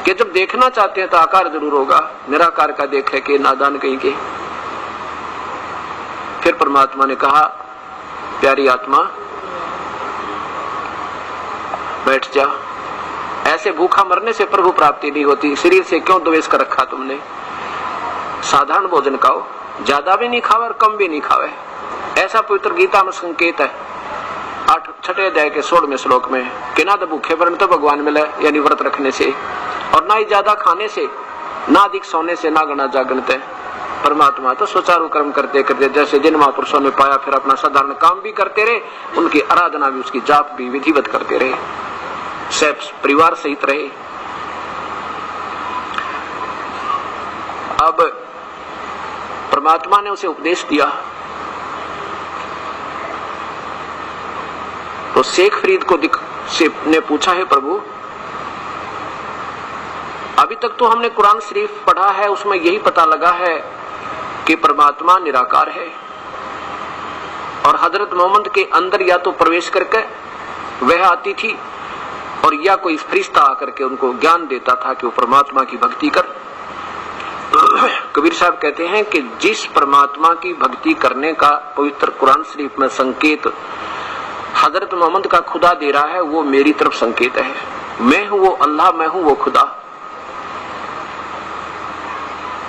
कि जब देखना चाहते हैं तो आकार जरूर होगा, निराकार का देखे कि नादान कहीं के। फिर परमात्मा ने कहा, प्यारी आत्मा बैठ जा, ऐसे भूखा मरने से प्रभु प्राप्ति नहीं होती, शरीर से क्यों द्वेष कर रखा तुमने, साधारण भोजन खाओ, ज्यादा भी नहीं खावे और कम भी नहीं खावे। ऐसा पवित्र गीता में संकेत है 6 अध्याय के 16वें श्लोक में कि ना तो भूखे वर्ण तो भगवान मिले, यानी व्रत रखने से, और ना ही ज्यादा खाने से, ना अधिक सोने से, ना गणा जागरण। परमात्मा तो सुचारू कर्म करते करते जैसे जिन महापुरुषों ने पाया, फिर अपना साधारण काम भी करते रहे, उनकी आराधना भी, उसकी जाप भी विधिवत करते रहे, सब परिवार सहित रहे। अब परमात्मा ने उसे उपदेश दिया तो शेख फरीद को ने पूछा, है प्रभु अभी तक तो हमने कुरान शरीफ पढ़ा है, उसमें यही पता लगा है कि परमात्मा निराकार है, और हजरत मोहम्मद के अंदर या तो प्रवेश करके वह आती थी और या कोई फरिश्ता आकर के उनको ज्ञान देता था कि वो परमात्मा की भक्ति कर। कबीर साहब कहते हैं कि जिस परमात्मा की भक्ति करने का पवित्र कुरान शरीफ में संकेत हजरत मोहम्मद का खुदा दे रहा है, वो मेरी तरफ संकेत है। मैं हूं वो अल्लाह, मैं हूं वो खुदा।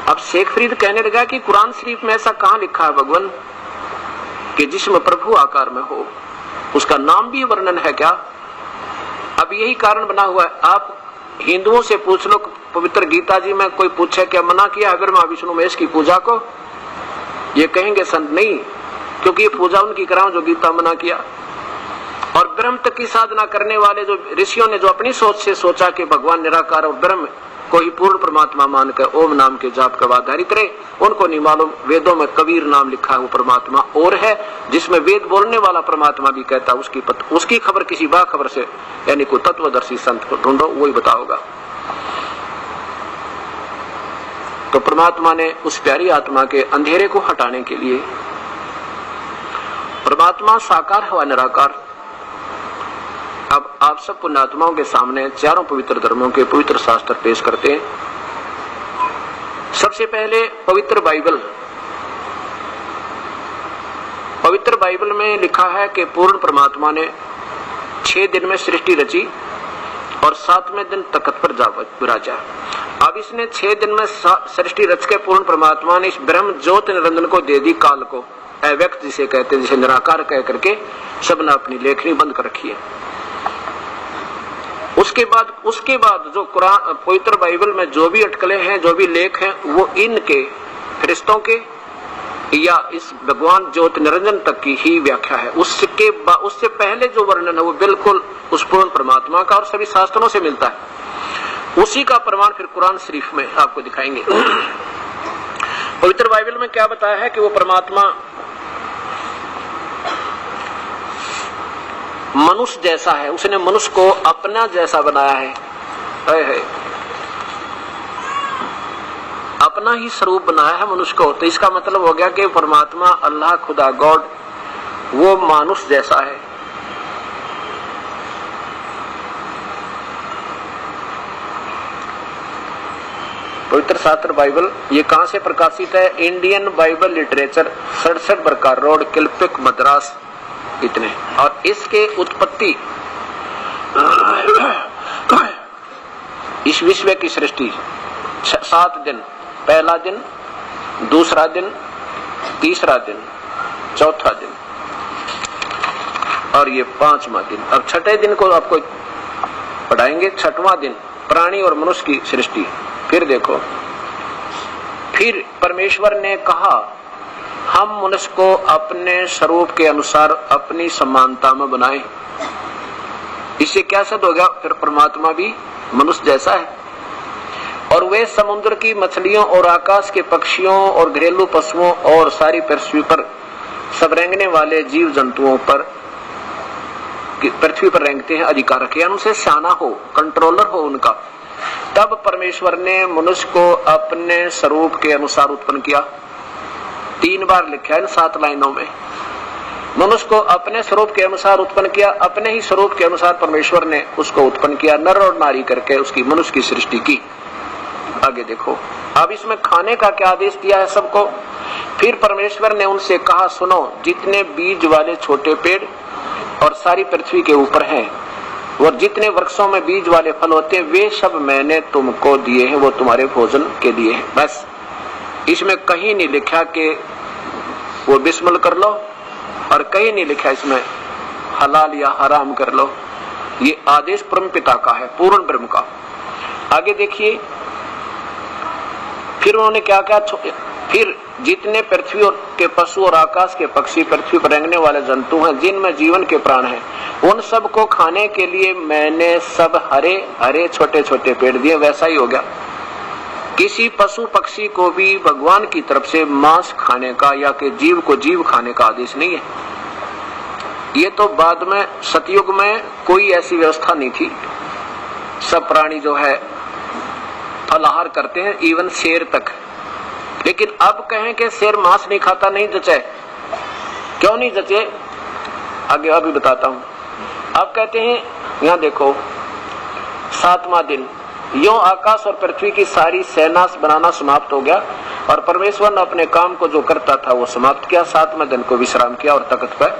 अब शेख फरीद कहने लगा कि कुरान शरीफ में ऐसा कहां लिखा है भगवान कि जिसमें प्रभु आकार में हो, उसका नाम भी वर्णन है क्या? अब यही कारण बना हुआ है। आप हिंदुओं से पूछ लो, पवित्र गीता जी में कोई पूछे क्या मना किया है ब्रह्मा विष्णु महेश की पूजा को, ये कहेंगे संत नहीं, क्योंकि ये पूजा उनकी कराओ जो गीता मना किया। और ब्रह्म तक की साधना करने वाले जो ऋषियों ने जो अपनी सोच से सोचा कि भगवान निराकार और ब्रह्म को ही पूर्ण परमात्मा मानकर ओम नाम के जाप का आधारित रहे, उनको नहीं मालूम वेदों में कबीर नाम लिखा है वो परमात्मा और है, जिसमें वेद बोलने वाला परमात्मा भी कहता है उसकी खबर किसी बाखबर से, यानी कोई तत्वदर्शी संत को ढूंढो, वही बताओगा। तो परमात्मा ने उस प्यारी आत्मा के अंधेरे को हटाने के लिए, परमात्मा साकार हुआ निराकार। अब आप सब पुण्यात्माओं के सामने चारों पवित्र धर्मों के पवित्र शास्त्र पेश करते हैं। सबसे पहले पवित्र बाइबल। पवित्र बाइबल में लिखा है कि पूर्ण परमात्मा ने 6 दिन में सृष्टि रची और 7वें दिन तख्त पर जा विराजा। अब इसने 6 दिन में सृष्टि रच के पूर्ण परमात्मा ने इस ब्रह्म ज्योत निरंजन को दे दी काल को, अव्यक्त जिसे कहते हैं, जिसे निराकार कह करके सबने अपनी लेखनी बंद कर रखी है। उसके बाद जो कुरान पवित्र बाइबल में जो भी अटकलें हैं, जो भी लेख हैं, वो इनके फरिश्तों के या इस भगवान ज्योत निरंजन तक की ही व्याख्या है। उससे पहले जो वर्णन है वो बिल्कुल उस पूर्ण परमात्मा का और सभी शास्त्रों से मिलता है। उसी का प्रमाण फिर कुरान शरीफ में आपको दिखाएंगे। पवित्र बाइबल में क्या बताया है कि वो परमात्मा मनुष्य जैसा है, उसने मनुष्य को अपना जैसा बनाया है, अपना ही स्वरूप बनाया है मनुष्य को। तो इसका मतलब हो गया कि परमात्मा अल्लाह खुदा गॉड वो मानुष जैसा है। पवित्र शास्त्र बाइबल ये कहां से प्रकाशित है? इंडियन बाइबल लिटरेचर 67 बरकार रोड, किल्पिक, मद्रास, इतने। और इसके उत्पत्ति इस विश्व की सृष्टि 7 दिन, पहला दिन, दूसरा दिन, तीसरा दिन, चौथा दिन और ये 5वां दिन। अब 6ठे दिन को आपको पढ़ाएंगे। 6वां दिन प्राणी और मनुष्य की सृष्टि। फिर देखो, फिर परमेश्वर ने कहा हम मनुष्य को अपने स्वरूप के अनुसार अपनी समानता में बनाए। इससे क्या सिद्ध हो गया? फिर परमात्मा भी मनुष्य जैसा है और वे समुद्र की मछलियों और आकाश के पक्षियों और घरेलू पशुओं और सारी पृथ्वी पर सब रेंगने वाले जीव जंतुओं पर पृथ्वी पर रेंगते हैं अधिकार रखे, उनसे शाना हो, कंट्रोलर हो उनका। तब परमेश्वर ने मनुष्य को अपने स्वरूप के अनुसार उत्पन्न किया। 3 बार लिखा है इन 7 लाइनों में। मनुष्य को अपने स्वरूप के अनुसार उत्पन्न किया, अपने ही स्वरूप के अनुसार परमेश्वर ने उसको उत्पन्न किया, नर और नारी करके उसकी मनुष्य की सृष्टि की। आगे देखो, अब इसमें खाने का क्या आदेश दिया है सबको। फिर परमेश्वर ने उनसे कहा सुनो, जितने बीज वाले छोटे पेड़ और सारी पृथ्वी के ऊपर हैं और जितने वृक्षों में बीज वाले फल होते हैं वे सब मैंने तुमको दिए हैं, वो तुम्हारे भोजन के लिए हैं। बस इसमें कहीं नहीं लिखा कि वो बिस्मिल कर लो, और कहीं नहीं लिखा इसमें हलाल या हराम कर लो। ये आदेश परम पिता का है, पूर्ण ब्रह्म का। आगे देखिए, फिर उन्होंने क्या क्या, फिर जितने पृथ्वी के पशु और आकाश के पक्षी, पृथ्वी पर रेंगने वाले जंतु हैं, जिनमें जीवन के प्राण हैं, उन सब को खाने के लिए मैंने सब हरे हरे छोटे छोटे पेड़ दिए। वैसा ही हो गया, किसी पशु पक्षी को भी भगवान की तरफ से मांस खाने का या कि जीव को जीव खाने का आदेश नहीं है। ये तो बाद में, सतयुग में कोई ऐसी व्यवस्था नहीं थी। सब प्राणी जो है फलाहार करते हैं, इवन शेर तक। लेकिन अब कहें कि शेर मांस नहीं खाता, नहीं जचे। क्यों नहीं जचे, आगे अभी बताता हूं। अब कहते हैं, यहां देखो, 7वां दिन यो आकाश और पृथ्वी की सारी सेना बनाना समाप्त हो गया, और परमेश्वर ने अपने काम को जो करता था वो समाप्त किया। 7वें दिन को विश्राम किया और तख्त पर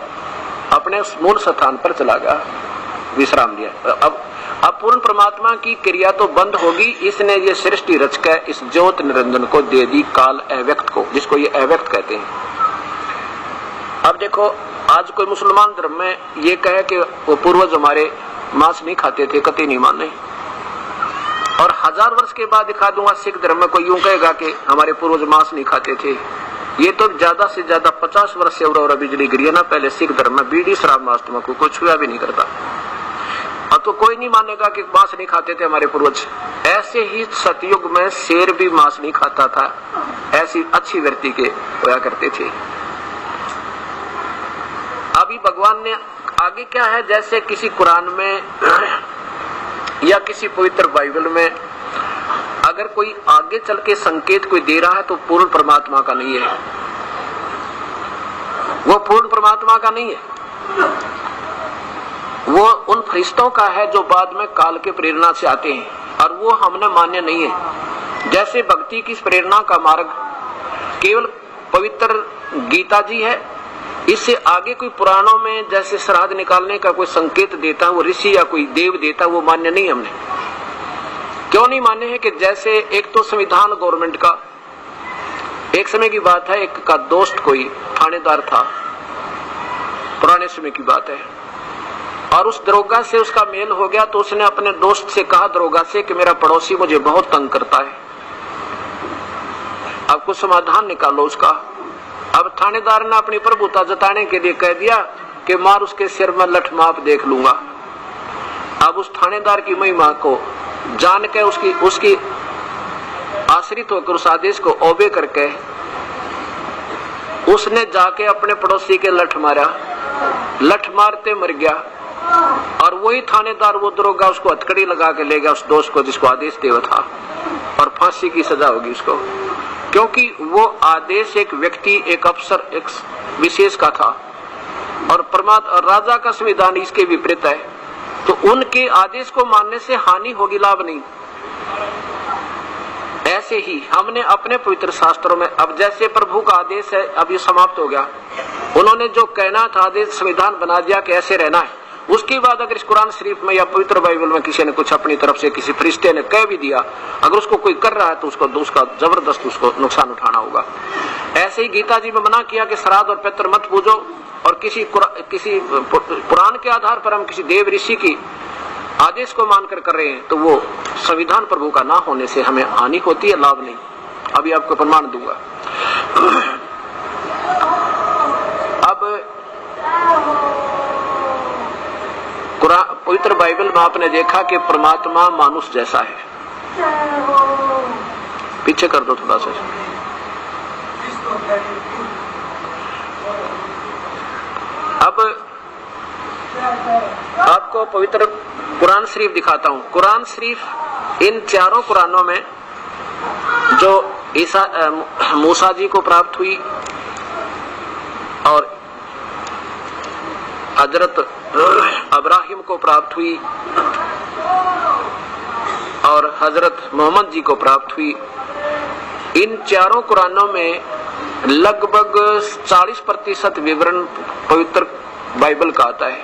अपने मूल स्थान पर चला गया, विश्राम लिया। अब पूर्ण परमात्मा की क्रिया तो बंद होगी। इसने ये सृष्टि रचकर इस ज्योत निरंजन को दे दी, काल अव्यक्त को, जिसको ये अव्यक्त कहते हैं। अब देखो, आज कोई मुसलमान धर्म में ये कहे कि वो पूर्वज हमारे मांस नहीं खाते थे, कतई नहीं माने। और 1000 वर्ष के बाद दिखा दूंगा सिख धर्म में कोई यूं कहेगा कि हमारे पूर्वज मांस नहीं खाते थे। ये तो ज्यादा से ज्यादा 50 वर्ष से और बिजली गिरी है ना। पहले सिख धर्म में बीड़ी शराब मास्तमा को कोई छुआ भी नहीं करता। अब तो कोई नहीं मानेगा कि मांस नहीं खाते थे हमारे पूर्वज। ऐसे ही सतयुग में शेर भी मांस नहीं खाता था, ऐसी अच्छी व्यक्ति के होया करते थे। अभी भगवान ने आगे क्या है, जैसे किसी कुरान में या किसी पवित्र बाइबल में अगर कोई आगे चल के संकेत कोई दे रहा है तो पूर्ण परमात्मा का नहीं है, वो पूर्ण परमात्मा का नहीं है, वो उन फरिश्तों का है जो बाद में काल के प्रेरणा से आते हैं, और वो हमने मान्य नहीं है। जैसे भक्ति की प्रेरणा का मार्ग केवल पवित्र गीता जी है, इससे आगे कोई पुराणों में जैसे श्राद्ध निकालने का कोई संकेत देता है वो ऋषि या कोई देव देता, वो मान्य नहीं हमने। क्यों नहीं मान्य है कि जैसे एक तो संविधान गवर्नमेंट का, एक समय की बात है, एक का दोस्त कोई थानेदार था, पुराने समय की बात है, और उस दरोगा से उसका मेल हो गया, तो उसने अपने दोस्त से कहा दरोगा से कि मेरा पड़ोसी मुझे बहुत तंग करता है, अब कुछ समाधान निकालो उसका। अब थानेदार ने अपनी प्रभुता जताने के लिए कह दिया कि मार उसके सिर में लठ माप देख लूंगा। अब उस थानेदार की महिमा को जान के उसकी आश्रित होकर उस आदेश को ओबे करके उसने जाके अपने पड़ोसी के लठ मारा, लठ मारते मर गया। और वही थानेदार, वो दरोगा, उसको हथकड़ी लगा के ले गया उस दोस्त को जिसको आदेश दिया था, और फांसी की सजा होगी उसको, क्योंकि वो आदेश एक व्यक्ति, एक अफसर, एक विशेष का था, और परमात्मा राजा का संविधान इसके विपरीत है। तो उनके आदेश को मानने से हानि होगी, लाभ नहीं। ऐसे ही हमने अपने पवित्र शास्त्रों में, अब जैसे प्रभु का आदेश है, अब ये समाप्त हो गया, उन्होंने जो कहना था आदेश, संविधान बना दिया कि ऐसे रहना है। उसके बाद अगर इस कुरान शरीफ में या पवित्र बाइबल में किसी ने कुछ अपनी तरफ से, किसी फरिश्ते ने कह भी दिया, अगर उसको कोई कर रहा है तो उसका जबरदस्त उसको नुकसान उठाना होगा। ऐसे ही गीता जी में मना किया कि श्राद्ध और पितृ मत पूजो, और किसी पुराण के आधार पर हम किसी देव ऋषि की आदेश को मानकर कर रहे हैं, तो वो संविधान प्रभु का ना होने से हमें हानि होती है, लाभ नहीं। अभी आपको प्रमाण दूंगा। अब पवित्र बाइबल में आपने देखा कि परमात्मा मानुष जैसा है। पीछे कर दो थोड़ा सा। अब आपको पवित्र कुरान शरीफ दिखाता हूं। कुरान शरीफ इन चारों कुरानों में जो मूसा जी को प्राप्त हुई और हजरत अब्राहिम को प्राप्त हुई और हजरत मोहम्मद जी को प्राप्त हुई, इन चारों कुरानों में लगभग 40% विवरण पवित्र बाइबल का आता है।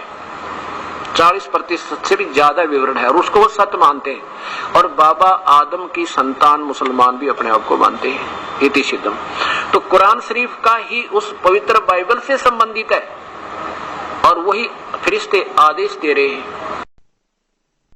40% से भी ज्यादा विवरण है और उसको वो सत्य मानते हैं। और बाबा आदम की संतान मुसलमान भी अपने आप को मानते हैं, इति सिद्धम। तो कुरान शरीफ का ही उस पवित्र बाइबल से संबंधित है और वही फरिश्ते आदेश दे रहे हैं